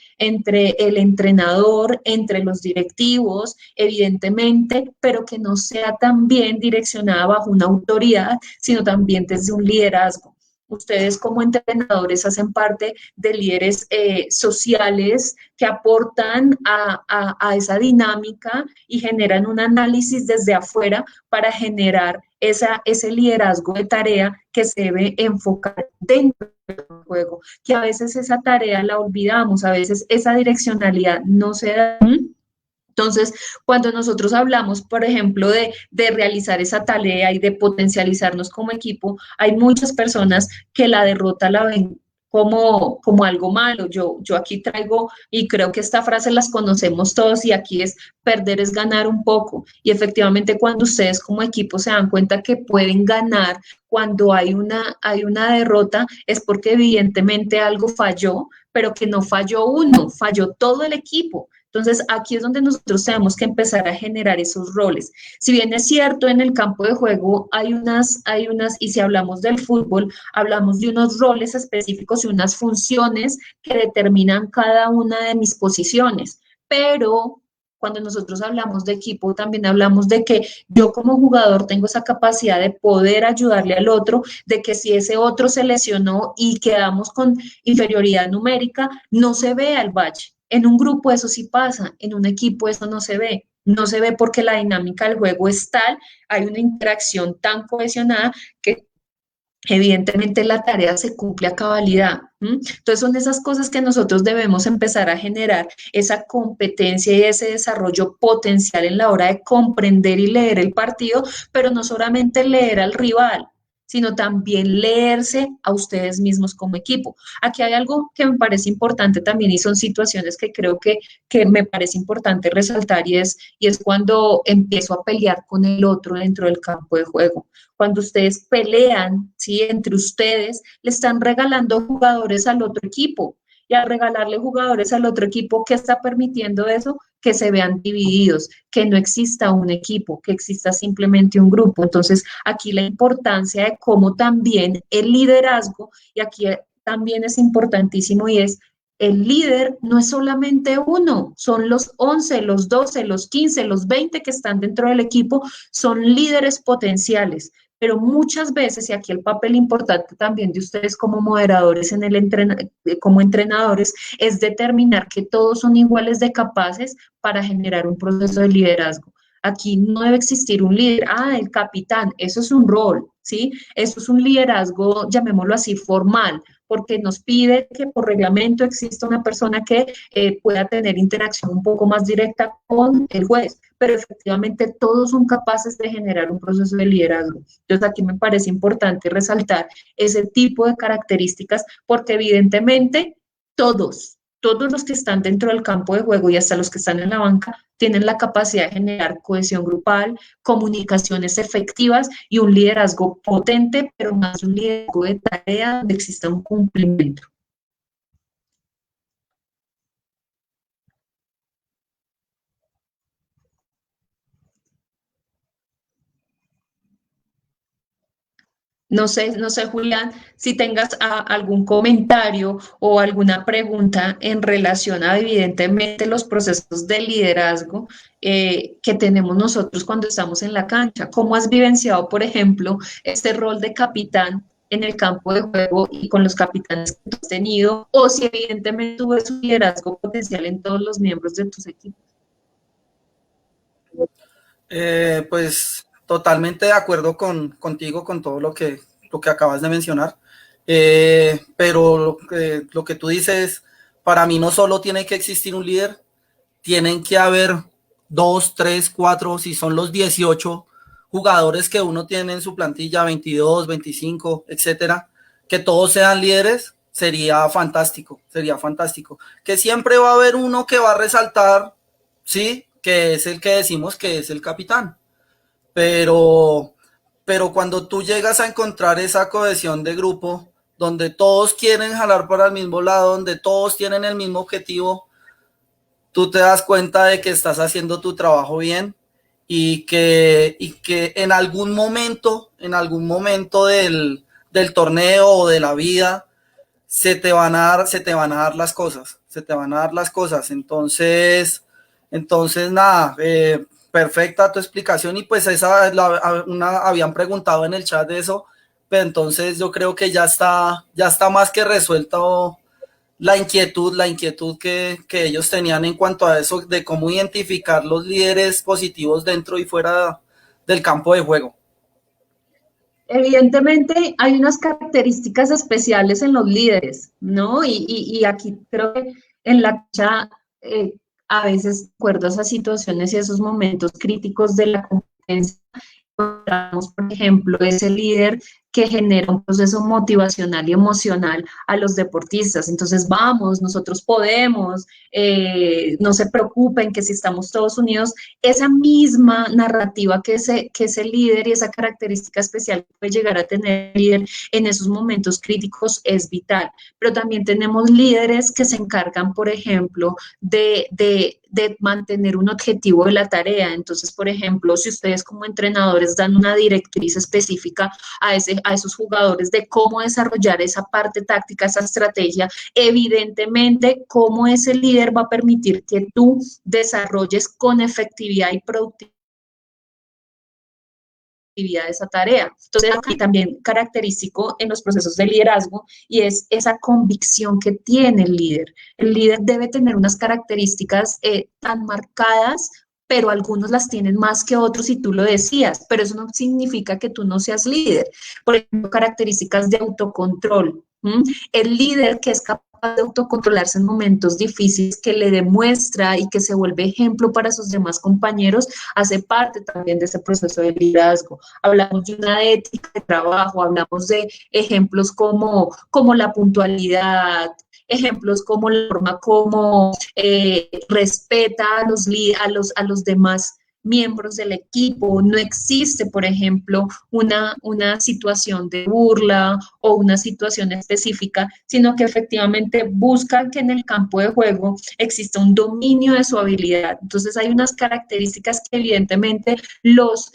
el entrenador, entre los directivos, evidentemente, pero que no sea también direccionada bajo una autoridad, sino también desde un liderazgo. Ustedes como entrenadores hacen parte de líderes sociales que aportan a esa dinámica y generan un análisis desde afuera para generar ese liderazgo de tarea que se debe enfocar dentro del juego, que a veces esa tarea la olvidamos, a veces esa direccionalidad no se da. Entonces, cuando nosotros hablamos, por ejemplo, de realizar esa tarea y de potencializarnos como equipo, hay muchas personas que la derrota la ven como algo malo. Yo aquí traigo, y creo que esta frase las conocemos todos, y aquí es perder es ganar un poco. Y efectivamente, cuando ustedes como equipo se dan cuenta que pueden ganar cuando hay una derrota, es porque evidentemente algo falló, pero que no falló uno, falló todo el equipo. Entonces, aquí es donde nosotros tenemos que empezar a generar esos roles. Si bien es cierto, en el campo de juego y si hablamos del fútbol, hablamos de unos roles específicos y unas funciones que determinan cada una de mis posiciones, pero cuando nosotros hablamos de equipo, también hablamos de que yo como jugador tengo esa capacidad de poder ayudarle al otro, de que si ese otro se lesionó y quedamos con inferioridad numérica, no se vea el bache. En un grupo eso sí pasa, en un equipo eso no se ve. No se ve porque la dinámica del juego es tal, hay una interacción tan cohesionada que evidentemente la tarea se cumple a cabalidad. Entonces son esas cosas que nosotros debemos empezar a generar, esa competencia y ese desarrollo potencial en la hora de comprender y leer el partido, pero no solamente leer al rival, sino también leerse a ustedes mismos como equipo. Aquí hay algo que me parece importante también y son situaciones que creo que me parece importante resaltar y es cuando empiezo a pelear con el otro dentro del campo de juego. Cuando ustedes pelean, ¿sí? Entre ustedes, le están regalando jugadores al otro equipo. Y al regalarle jugadores al otro equipo, ¿qué está permitiendo eso? Que se vean divididos, que no exista un equipo, que exista simplemente un grupo. Entonces, aquí la importancia de cómo también el liderazgo, y aquí también es importantísimo y es el líder no es solamente uno, son los 11, los 12, los 15, los 20 que están dentro del equipo, son líderes potenciales. Pero muchas veces, y aquí el papel importante también de ustedes como moderadores como entrenadores, es determinar que todos son iguales de capaces para generar un proceso de liderazgo. Aquí no debe existir un líder, el capitán, eso es un rol, ¿sí? Eso es un liderazgo, llamémoslo así, formal, porque nos pide que por reglamento exista una persona que pueda tener interacción un poco más directa con el juez, pero efectivamente todos son capaces de generar un proceso de liderazgo. Entonces aquí me parece importante resaltar ese tipo de características porque evidentemente todos los que están dentro del campo de juego y hasta los que están en la banca tienen la capacidad de generar cohesión grupal, comunicaciones efectivas y un liderazgo potente, pero más un liderazgo de tarea donde exista un cumplimiento. No sé, Julián, si tengas algún comentario o alguna pregunta en relación a, evidentemente, los procesos de liderazgo que tenemos nosotros cuando estamos en la cancha. ¿Cómo has vivenciado, por ejemplo, este rol de capitán en el campo de juego y con los capitanes que tú has tenido? O si, evidentemente, tú ves un liderazgo potencial en todos los miembros de tus equipos. Pues totalmente de acuerdo contigo con todo lo que acabas de mencionar, pero lo que tú dices, para mí no solo tiene que existir un líder, tienen que haber 2, 3, 4, si son los 18 jugadores que uno tiene en su plantilla, 22, 25, etcétera, que todos sean líderes, sería fantástico, que siempre va a haber uno que va a resaltar, sí, que es el que decimos que es el capitán, pero cuando tú llegas a encontrar esa cohesión de grupo, donde todos quieren jalar para el mismo lado, donde todos tienen el mismo objetivo, tú te das cuenta de que estás haciendo tu trabajo bien y que en algún momento del torneo o de la vida, se te van a dar las cosas. Entonces nada, perfecta tu explicación y pues habían preguntado en el chat de eso, pero entonces yo creo que ya está más que resuelto la inquietud que ellos tenían en cuanto a eso de cómo identificar los líderes positivos dentro y fuera del campo de juego. Evidentemente hay unas características especiales en los líderes, ¿no? Y aquí creo que en la cancha a veces recuerdo esas situaciones y esos momentos críticos de la competencia. Por ejemplo, ese líder que genera un proceso motivacional y emocional a los deportistas. Entonces, vamos, nosotros podemos, no se preocupen que si estamos todos unidos, esa misma narrativa que ese líder y esa característica especial que puede llegar a tener el líder en esos momentos críticos es vital. Pero también tenemos líderes que se encargan, por ejemplo, de mantener un objetivo de la tarea. Entonces, por ejemplo, si ustedes como entrenadores dan una directriz específica a esos jugadores de cómo desarrollar esa parte táctica, esa estrategia, evidentemente, cómo ese líder va a permitir que tú desarrolles con efectividad y productividad de esa tarea. Entonces, aquí también característico en los procesos de liderazgo y es esa convicción que tiene el líder. El líder debe tener unas características tan marcadas, pero algunos las tienen más que otros y tú lo decías, pero eso no significa que tú no seas líder. Por ejemplo, características de autocontrol. El líder que es capaz de autocontrolarse en momentos difíciles, que le demuestra y que se vuelve ejemplo para sus demás compañeros, hace parte también de ese proceso de liderazgo. Hablamos de una ética de trabajo, hablamos de ejemplos como la puntualidad, ejemplos como la forma como respeta a los demás miembros del equipo. No existe, por ejemplo, una situación de burla o una situación específica, sino que efectivamente buscan que en el campo de juego exista un dominio de su habilidad. Entonces hay unas características que evidentemente los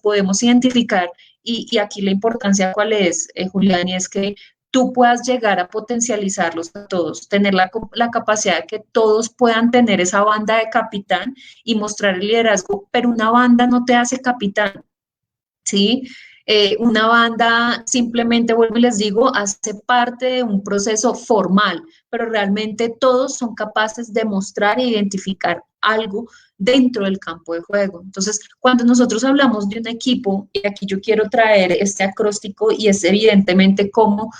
podemos identificar y aquí la importancia cuál es, Julián, y es que tú puedas llegar a potencializarlos a todos, tener la capacidad de que todos puedan tener esa banda de capitán y mostrar el liderazgo, pero una banda no te hace capitán, ¿sí? Una banda simplemente, vuelvo y les digo, hace parte de un proceso formal, pero realmente todos son capaces de mostrar e identificar algo dentro del campo de juego. Entonces, cuando nosotros hablamos de un equipo, y aquí yo quiero traer este acróstico y es evidentemente cómo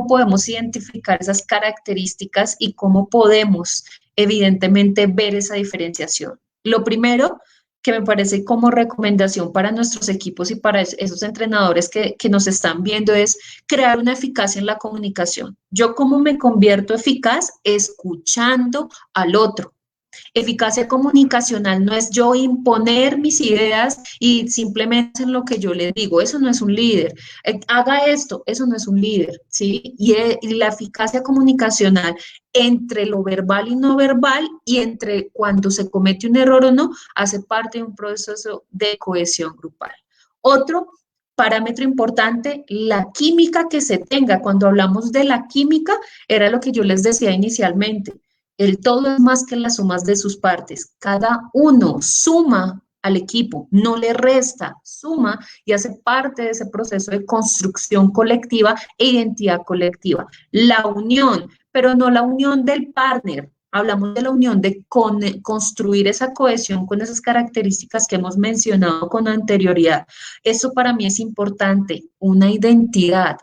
podemos identificar esas características y cómo podemos evidentemente ver esa diferenciación. Lo primero que me parece como recomendación para nuestros equipos y para esos entrenadores que nos están viendo es crear una eficacia en la comunicación. ¿Yo cómo me convierto eficaz? Escuchando al otro. Eficacia comunicacional no es yo imponer mis ideas y simplemente en lo que yo le digo, eso no es un líder. Haga esto, eso no es un líder, ¿sí? Y la eficacia comunicacional entre lo verbal y no verbal y entre cuando se comete un error o no, hace parte de un proceso de cohesión grupal. Otro parámetro importante, la química que se tenga. Cuando hablamos de la química, era lo que yo les decía inicialmente. El todo es más que las sumas de sus partes. Cada uno suma al equipo, no le resta, suma y hace parte de ese proceso de construcción colectiva e identidad colectiva. La unión, pero no la unión del partner. Hablamos de la unión de construir esa cohesión con esas características que hemos mencionado con anterioridad. Eso para mí es importante, una identidad.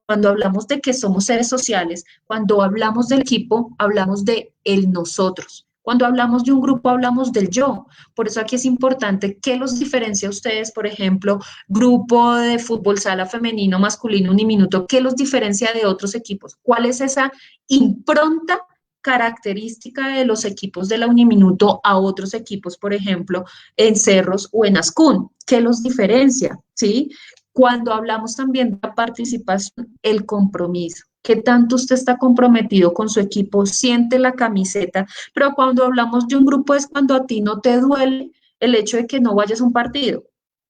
Cuando hablamos de que somos seres sociales, cuando hablamos del equipo, hablamos de el nosotros. Cuando hablamos de un grupo, hablamos del yo. Por eso aquí es importante que los diferencia a ustedes, por ejemplo, grupo de fútbol sala femenino, masculino, uniminuto, ¿qué los diferencia de otros equipos? ¿Cuál es esa impronta característica de los equipos de la Uniminuto a otros equipos, por ejemplo, en Cerros o en Ascún? ¿Qué los diferencia? ¿Sí? Cuando hablamos también de la participación, el compromiso. ¿Qué tanto usted está comprometido con su equipo? Siente la camiseta, pero cuando hablamos de un grupo es cuando a ti no te duele el hecho de que no vayas a un partido.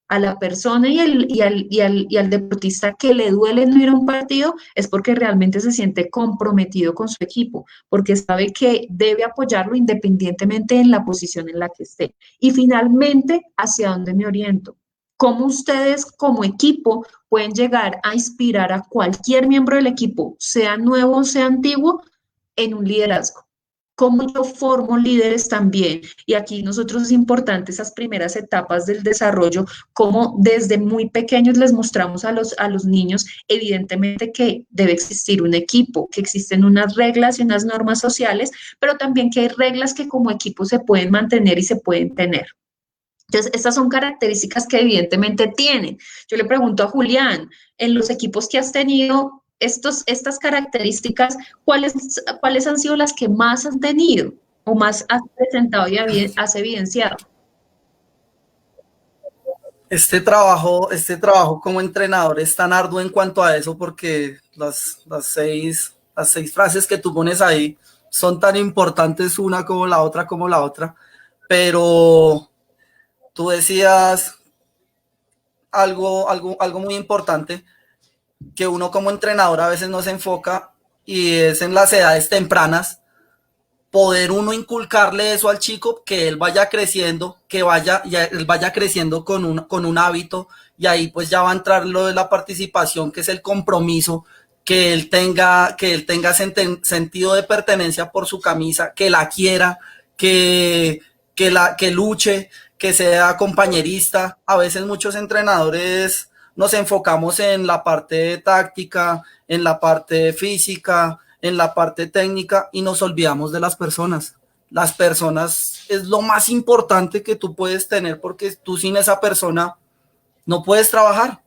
A la persona y al deportista que le duele no ir a un partido es porque realmente se siente comprometido con su equipo, porque sabe que debe apoyarlo independientemente en la posición en la que esté. Y finalmente, ¿hacia dónde me oriento? ¿Cómo ustedes como equipo pueden llegar a inspirar a cualquier miembro del equipo, sea nuevo o sea antiguo, en un liderazgo? ¿Cómo yo formo líderes también? Y aquí nosotros es importante esas primeras etapas del desarrollo, cómo desde muy pequeños les mostramos a los niños, evidentemente que debe existir un equipo, que existen unas reglas y unas normas sociales, pero también que hay reglas que como equipo se pueden mantener y se pueden tener. Entonces, estas son características que evidentemente tienen. Yo le pregunto a Julián, en los equipos que has tenido, estas características, ¿cuáles han sido las que más has tenido o más has presentado y has evidenciado? Este trabajo como entrenador es tan arduo en cuanto a eso porque las seis frases que tú pones ahí son tan importantes una como la otra, pero tú decías algo muy importante que uno como entrenador a veces no se enfoca y es en las edades tempranas poder uno inculcarle eso al chico, que él vaya creciendo, él vaya creciendo con un hábito y ahí pues ya va a entrar lo de la participación, que es el compromiso, que él tenga sentido de pertenencia por su camisa, que la quiera, que luche, que sea compañerista. A veces muchos entrenadores nos enfocamos en la parte táctica, en la parte física, en la parte técnica y nos olvidamos de las personas. Las personas es lo más importante que tú puedes tener porque tú sin esa persona no puedes trabajar.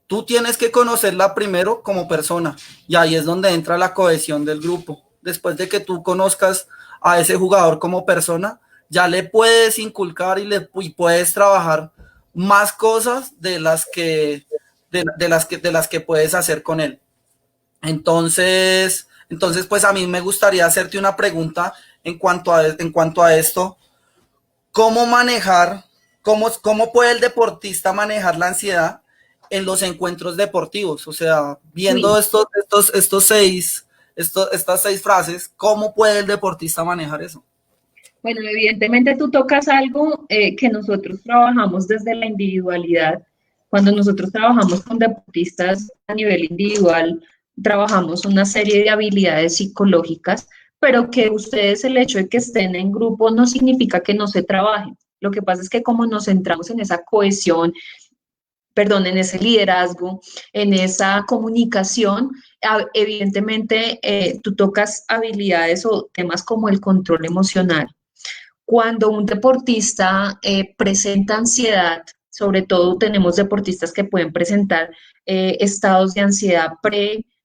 Tú tienes que conocerla primero como persona y ahí es donde entra la cohesión del grupo. Después de que tú conozcas a ese jugador como persona, ya le puedes inculcar y puedes trabajar más cosas de las que puedes hacer con él. Entonces, pues a mí me gustaría hacerte una pregunta en cuanto a esto. ¿Cómo manejar, cómo puede el deportista manejar la ansiedad en los encuentros deportivos? O sea, viendo estas seis frases, ¿cómo puede el deportista manejar eso? Bueno, evidentemente tú tocas algo que nosotros trabajamos desde la individualidad. Cuando nosotros trabajamos con deportistas a nivel individual, trabajamos una serie de habilidades psicológicas, pero que ustedes el hecho de que estén en grupo no significa que no se trabajen. Lo que pasa es que como nos centramos en esa cohesión, perdón, en ese liderazgo, en esa comunicación, evidentemente tú tocas habilidades o temas como el control emocional. Cuando un deportista presenta ansiedad, sobre todo tenemos deportistas que pueden presentar estados de ansiedad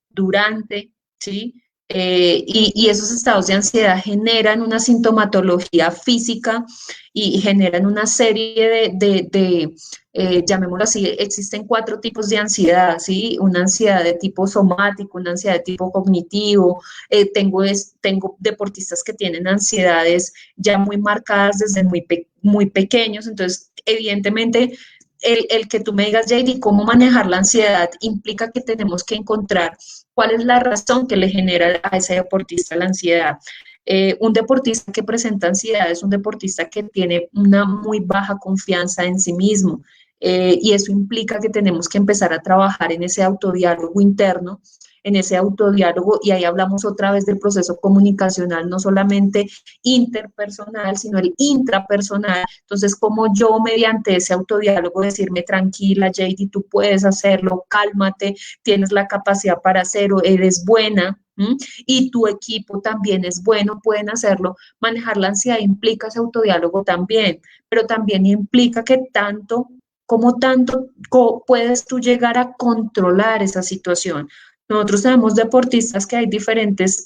durante, ¿sí? Y esos estados de ansiedad generan una sintomatología física y generan una serie llamémoslo así, existen 4 tipos de ansiedad, ¿sí? Una ansiedad de tipo somático, una ansiedad de tipo cognitivo, tengo deportistas que tienen ansiedades ya muy marcadas desde muy pequeños, entonces evidentemente el que tú me digas, JD, cómo manejar la ansiedad implica que tenemos que encontrar cuál es la razón que le genera a ese deportista la ansiedad. Un deportista que presenta ansiedad es un deportista que tiene una muy baja confianza en sí mismo y eso implica que tenemos que empezar a trabajar en ese autodiálogo interno, en ese autodiálogo, y ahí hablamos otra vez del proceso comunicacional, no solamente interpersonal, sino el intrapersonal. Entonces, como yo mediante ese autodiálogo decirme, tranquila, JD, tú puedes hacerlo, cálmate, tienes la capacidad para hacerlo, eres buena, y tu equipo también es bueno, pueden hacerlo. Manejar la ansiedad implica ese autodiálogo también, pero también implica que tanto puedes tú llegar a controlar esa situación. Nosotros tenemos deportistas que hay diferentes,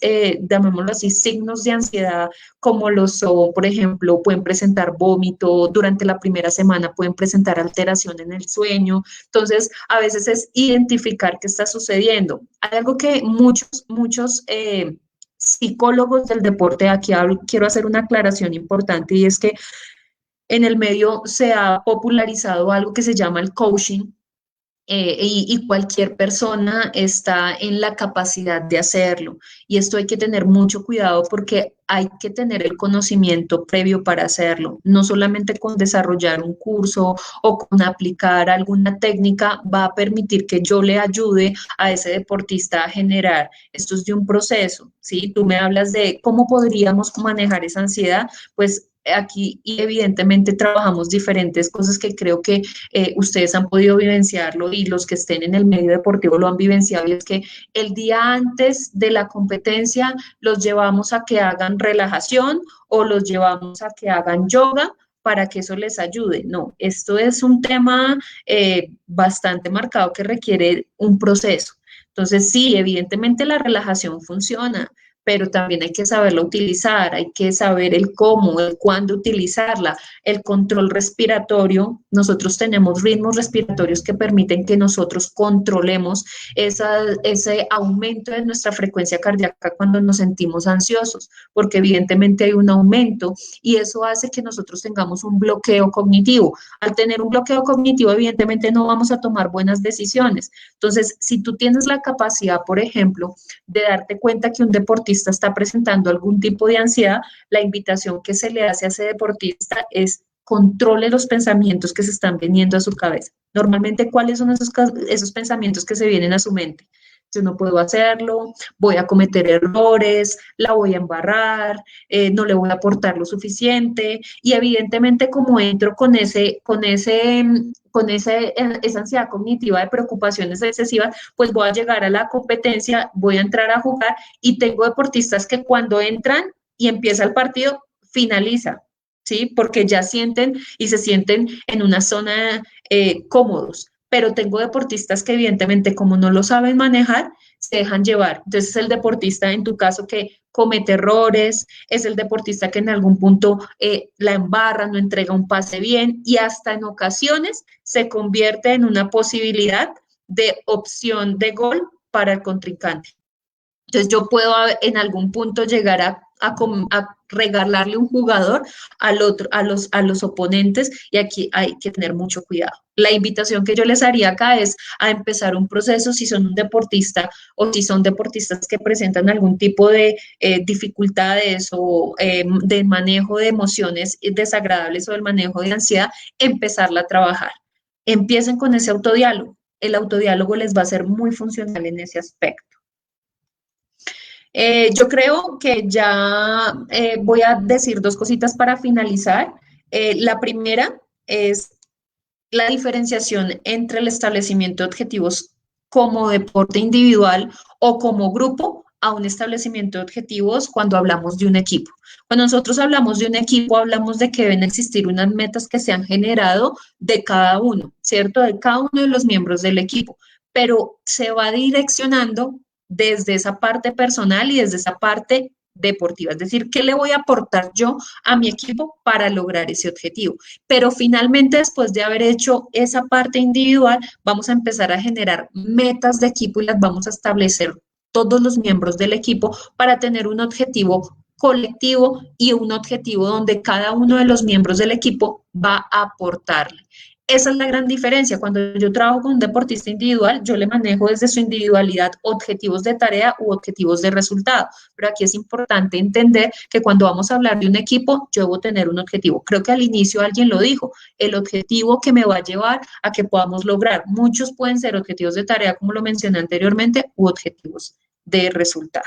llamémoslo así, signos de ansiedad, como los son, por ejemplo, pueden presentar vómito, durante la primera semana pueden presentar alteración en el sueño. Entonces, a veces es identificar qué está sucediendo. Hay algo que muchos psicólogos del deporte, aquí quiero hacer una aclaración importante, y es que en el medio se ha popularizado algo que se llama el coaching, y cualquier persona está en la capacidad de hacerlo. Y esto hay que tener mucho cuidado porque hay que tener el conocimiento previo para hacerlo. No solamente con desarrollar un curso o con aplicar alguna técnica va a permitir que yo le ayude a ese deportista a generar. Esto es de un proceso, ¿sí? Tú me hablas de cómo podríamos manejar esa ansiedad, pues aquí evidentemente trabajamos diferentes cosas que creo que ustedes han podido vivenciarlo y los que estén en el medio deportivo lo han vivenciado, y es que el día antes de la competencia los llevamos a que hagan relajación o los llevamos a que hagan yoga para que eso les ayude. No, esto es un tema bastante marcado que requiere un proceso. Entonces, sí, evidentemente la relajación funciona, pero también hay que saberla utilizar, hay que saber el cómo, el cuándo utilizarla, el control respiratorio. Nosotros tenemos ritmos respiratorios que permiten que nosotros controlemos ese aumento de nuestra frecuencia cardíaca cuando nos sentimos ansiosos, porque evidentemente hay un aumento y eso hace que nosotros tengamos un bloqueo cognitivo. Al tener un bloqueo cognitivo, evidentemente no vamos a tomar buenas decisiones. Entonces, si tú tienes la capacidad, por ejemplo, de darte cuenta que un deportista está presentando algún tipo de ansiedad, la invitación que se le hace a ese deportista es controle los pensamientos que se están viniendo a su cabeza. Normalmente, ¿cuáles son esos pensamientos que se vienen a su mente? Yo no puedo hacerlo, voy a cometer errores, la voy a embarrar, no le voy a aportar lo suficiente. Y evidentemente, como entro esa ansiedad cognitiva de preocupaciones excesivas, pues voy a llegar a la competencia, voy a entrar a jugar y tengo deportistas que cuando entran y empieza el partido, finaliza, ¿sí? Porque ya sienten y se sienten en una zona cómodos. Pero tengo deportistas que evidentemente como no lo saben manejar, se dejan llevar. Entonces es el deportista en tu caso que comete errores, es el deportista que en algún punto la embarra, no entrega un pase bien y hasta en ocasiones se convierte en una posibilidad de opción de gol para el contrincante. Entonces yo puedo en algún punto llegar a regalarle un jugador al otro, a los oponentes y aquí hay que tener mucho cuidado. La invitación que yo les haría acá es a empezar un proceso si son un deportista o si son deportistas que presentan algún tipo de dificultades o de manejo de emociones desagradables o del manejo de ansiedad, empezarla a trabajar. Empiecen con ese autodiálogo. El autodiálogo les va a ser muy funcional en ese aspecto. Yo creo que ya voy a decir dos cositas para finalizar. La primera es la diferenciación entre el establecimiento de objetivos como deporte individual o como grupo a un establecimiento de objetivos cuando hablamos de un equipo. Cuando nosotros hablamos de un equipo, hablamos de que deben existir unas metas que se han generado de cada uno, ¿cierto? De cada uno de los miembros del equipo, pero se va direccionando desde esa parte personal y desde esa parte deportiva, es decir, ¿qué le voy a aportar yo a mi equipo para lograr ese objetivo? Pero finalmente, después de haber hecho esa parte individual, vamos a empezar a generar metas de equipo y las vamos a establecer todos los miembros del equipo para tener un objetivo colectivo y un objetivo donde cada uno de los miembros del equipo va a aportarle. Esa es la gran diferencia. Cuando yo trabajo con un deportista individual, yo le manejo desde su individualidad objetivos de tarea u objetivos de resultado. Pero aquí es importante entender que cuando vamos a hablar de un equipo, yo debo tener un objetivo. Creo que al inicio alguien lo dijo, el objetivo que me va a llevar a que podamos lograr. Muchos pueden ser objetivos de tarea, como lo mencioné anteriormente, u objetivos de resultado.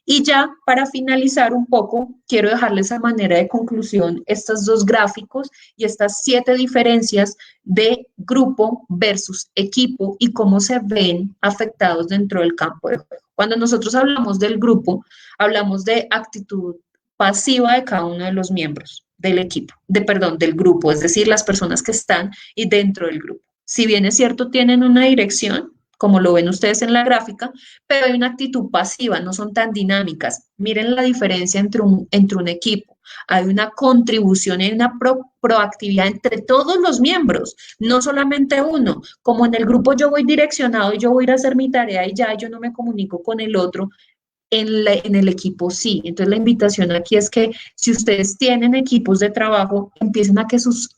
Y ya para finalizar un poco, quiero dejarles a manera de conclusión estos dos gráficos y estas 7 diferencias de grupo versus equipo y cómo se ven afectados dentro del campo de juego. Cuando nosotros hablamos del grupo, hablamos de actitud pasiva de cada uno de los miembros del equipo, del grupo, es decir, las personas que están y dentro del grupo. Si bien es cierto, tienen una dirección, como lo ven ustedes en la gráfica, pero hay una actitud pasiva, no son tan dinámicas. Miren la diferencia entre un equipo. Hay una contribución, hay una proactividad entre todos los miembros, no solamente uno. Como en el grupo yo voy direccionado y yo voy a ir a hacer mi tarea y ya yo no me comunico con el otro, en el equipo sí. Entonces la invitación aquí es que si ustedes tienen equipos de trabajo, empiecen a que sus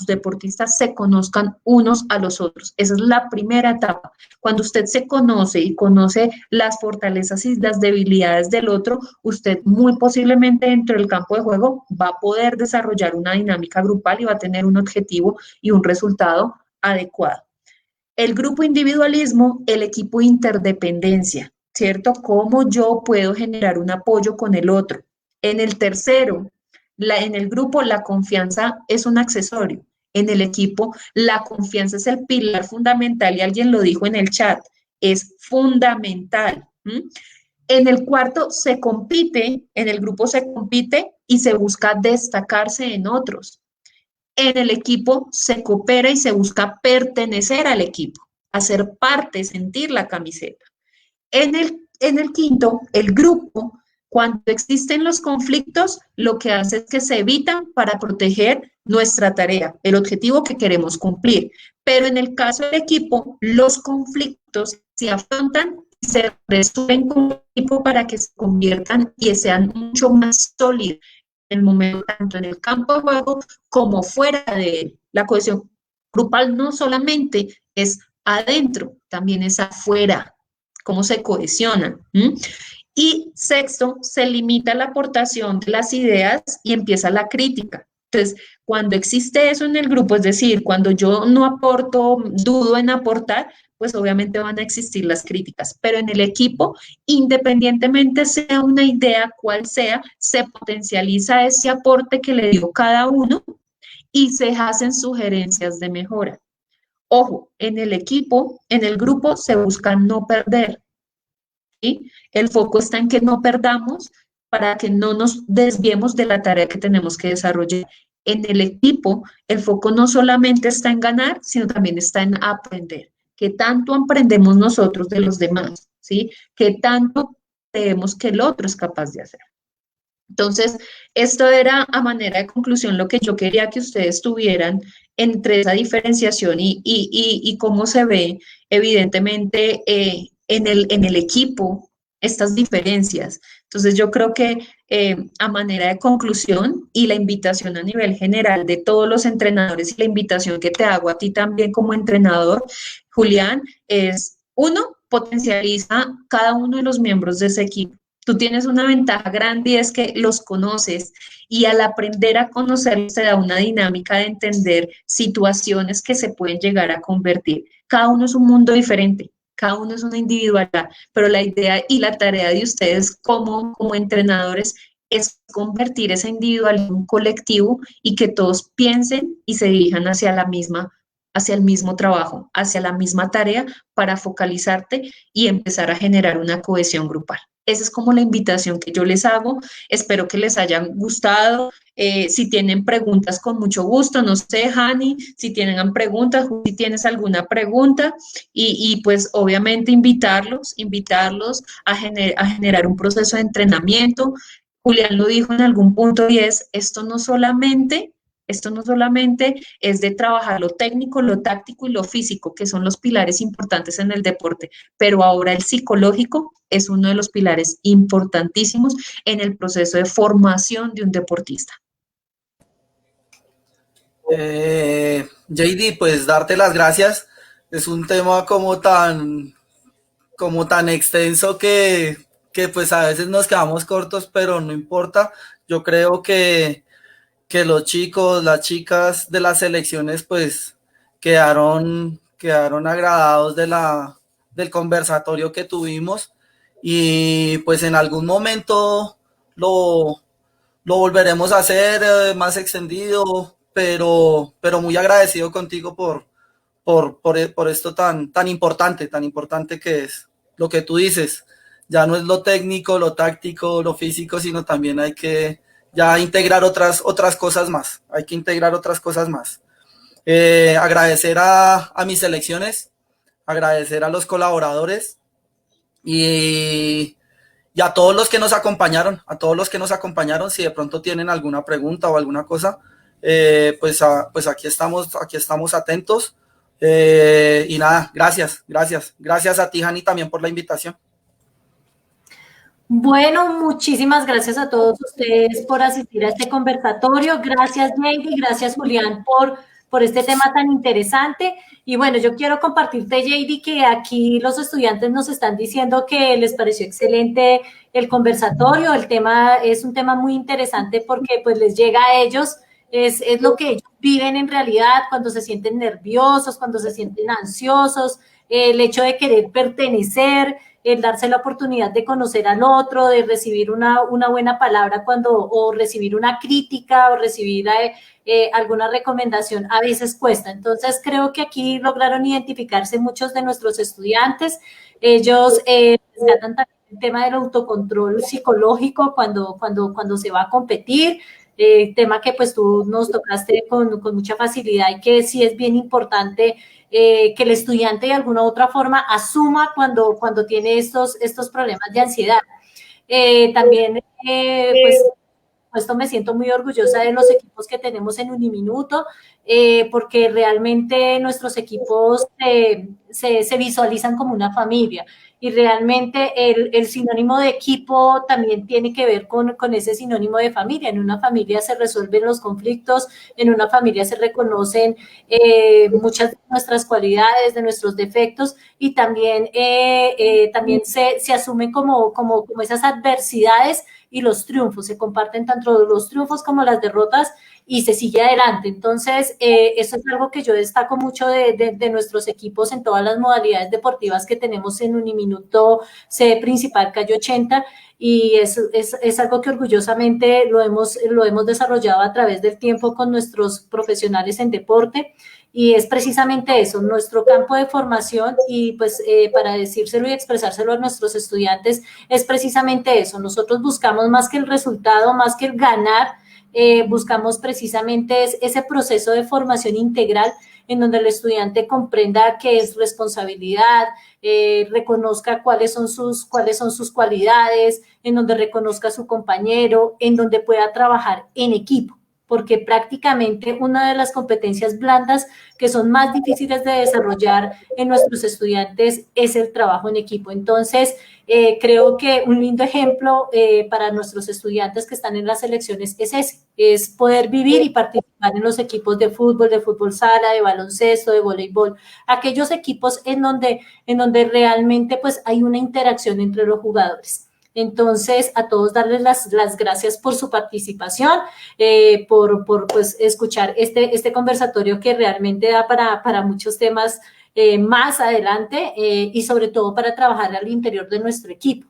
deportistas se conozcan unos a los otros. Esa es la primera etapa. Cuando usted se conoce y conoce las fortalezas y las debilidades del otro, usted muy posiblemente dentro del campo de juego va a poder desarrollar una dinámica grupal y va a tener un objetivo y un resultado adecuado. El grupo individualismo, el equipo interdependencia, ¿cierto? ¿Cómo yo puedo generar un apoyo con el otro? En el tercero, en el grupo, la confianza es un accesorio. En el equipo, la confianza es el pilar fundamental y alguien lo dijo en el chat, es fundamental. En el cuarto, se compite, en el grupo se compite y se busca destacarse en otros. En el equipo se coopera y se busca pertenecer al equipo, hacer parte, sentir la camiseta. En el quinto, el grupo, cuando existen los conflictos, lo que hace es que se evitan para proteger nuestra tarea, el objetivo que queremos cumplir. Pero en el caso del equipo, los conflictos se afrontan y se resuelven con el equipo para que se conviertan y sean mucho más sólidos en el momento, tanto en el campo de juego como fuera de él. La cohesión grupal no solamente es adentro, también es afuera, cómo se cohesionan. Y sexto, se limita la aportación de las ideas y empieza la crítica. Entonces, cuando existe eso en el grupo, es decir, cuando yo no aporto, dudo en aportar, pues obviamente van a existir las críticas, pero en el equipo, independientemente sea una idea cual sea, se potencializa ese aporte que le dio cada uno y se hacen sugerencias de mejora. Ojo, en el equipo, en el grupo se busca no perder, ¿sí? El foco está en que no perdamos para que no nos desviemos de la tarea que tenemos que desarrollar. En el equipo, el foco no solamente está en ganar, sino también está en aprender. ¿Qué tanto aprendemos nosotros de los demás? ¿Sí? ¿Qué tanto creemos que el otro es capaz de hacer? Entonces, esto era a manera de conclusión lo que yo quería que ustedes tuvieran entre esa diferenciación y cómo se ve evidentemente en el equipo estas diferencias. Entonces, yo creo que a manera de conclusión y la invitación a nivel general de todos los entrenadores y la invitación que te hago a ti también como entrenador, Julián, es uno, potencializa cada uno de los miembros de ese equipo. Tú tienes una ventaja grande y es que los conoces y al aprender a conocerlos te da una dinámica de entender situaciones que se pueden llegar a convertir. Cada uno es un mundo diferente, cada uno es una individualidad, pero la idea y la tarea de ustedes como entrenadores es convertir esa individualidad en un colectivo y que todos piensen y se dirijan hacia el mismo trabajo, hacia la misma tarea para focalizarte y empezar a generar una cohesión grupal. Esa es como la invitación que yo les hago. Espero que les hayan gustado. Si tienen preguntas, con mucho gusto. No sé, Hani, si tienen preguntas, si tienes alguna pregunta. Y pues obviamente invitarlos a generar un proceso de entrenamiento. Julián lo dijo en algún punto y es, esto no solamente es de trabajar lo técnico, lo táctico y lo físico, que son los pilares importantes en el deporte, pero ahora el psicológico es uno de los pilares importantísimos en el proceso de formación de un deportista. JD, pues darte las gracias. Es un tema como tan extenso que pues a veces nos quedamos cortos, pero no importa. Yo creo que los chicos, las chicas de las selecciones pues quedaron agradados del conversatorio que tuvimos y pues en algún momento lo volveremos a hacer más extendido, pero muy agradecido contigo por esto tan importante que es lo que tú dices. Ya no es lo técnico, lo táctico, lo físico, sino también hay que ya integrar otras cosas más. Hay que integrar otras cosas más. Agradecer a mis selecciones, agradecer a los colaboradores y a todos los que nos acompañaron, si de pronto tienen alguna pregunta o alguna cosa, pues aquí estamos atentos. Y nada, gracias a ti, Hani, también por la invitación. Bueno, muchísimas gracias a todos ustedes por asistir a este conversatorio. Gracias, JD, gracias, Julián, por este tema tan interesante. Y bueno, yo quiero compartirte, JD, que aquí los estudiantes nos están diciendo que les pareció excelente el conversatorio. El tema es un tema muy interesante porque pues les llega a ellos, es lo que ellos viven en realidad cuando se sienten nerviosos, cuando se sienten ansiosos, el hecho de querer pertenecer, el darse la oportunidad de conocer al otro, de recibir una buena palabra o recibir una crítica o recibir alguna recomendación, a veces cuesta. Entonces, creo que aquí lograron identificarse muchos de nuestros estudiantes. Ellos rescatan también el tema del autocontrol psicológico cuando se va a competir. tema que pues tú nos tocaste con mucha facilidad y que sí es bien importante que el estudiante de alguna u otra forma asuma cuando tiene estos problemas de ansiedad. También, pues, esto me siento muy orgullosa de los equipos que tenemos en Uniminuto, porque realmente nuestros equipos se visualizan como una familia y realmente el sinónimo de equipo también tiene que ver con ese sinónimo de familia. En una familia se resuelven los conflictos, en una familia se reconocen muchas de nuestras cualidades, de nuestros defectos y también, también se asumen como esas adversidades y los triunfos, se comparten tanto los triunfos como las derrotas y se sigue adelante. Entonces, eso es algo que yo destaco mucho de nuestros equipos en todas las modalidades deportivas que tenemos en Uniminuto, sede principal Calle 80, y es algo que orgullosamente lo hemos desarrollado a través del tiempo con nuestros profesionales en deporte. Y es precisamente eso, nuestro campo de formación y pues para decírselo y expresárselo a nuestros estudiantes es precisamente eso. Nosotros buscamos más que el resultado, más que el ganar, buscamos precisamente ese proceso de formación integral en donde el estudiante comprenda qué es responsabilidad, reconozca cuáles son sus cualidades, en donde reconozca a su compañero, en donde pueda trabajar en equipo, porque prácticamente una de las competencias blandas que son más difíciles de desarrollar en nuestros estudiantes es el trabajo en equipo. Entonces, creo que un lindo ejemplo para nuestros estudiantes que están en las selecciones es ese, es poder vivir y participar en los equipos de fútbol sala, de baloncesto, de voleibol, aquellos equipos en donde realmente pues hay una interacción entre los jugadores. Entonces, a todos darles las gracias por su participación, por pues, escuchar este conversatorio que realmente da para muchos temas más adelante y sobre todo para trabajar al interior de nuestro equipo.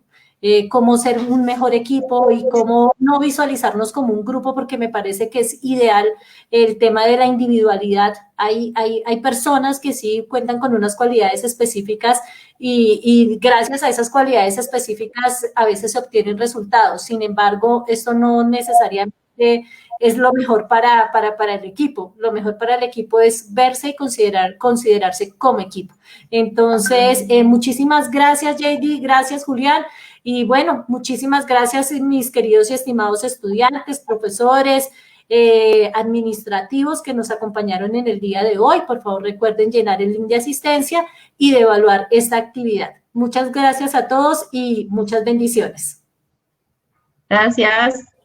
Cómo ser un mejor equipo y cómo no visualizarnos como un grupo, porque me parece que es ideal el tema de la individualidad. Hay personas que sí cuentan con unas cualidades específicas y gracias a esas cualidades específicas a veces se obtienen resultados. Sin embargo, esto no necesariamente es lo mejor para el equipo. Lo mejor para el equipo es verse y considerarse como equipo. Entonces, muchísimas gracias, JD, gracias, Julián. Y bueno, muchísimas gracias, mis queridos y estimados estudiantes, profesores, administrativos que nos acompañaron en el día de hoy. Por favor, recuerden llenar el link de asistencia y de evaluar esta actividad. Muchas gracias a todos y muchas bendiciones. Gracias.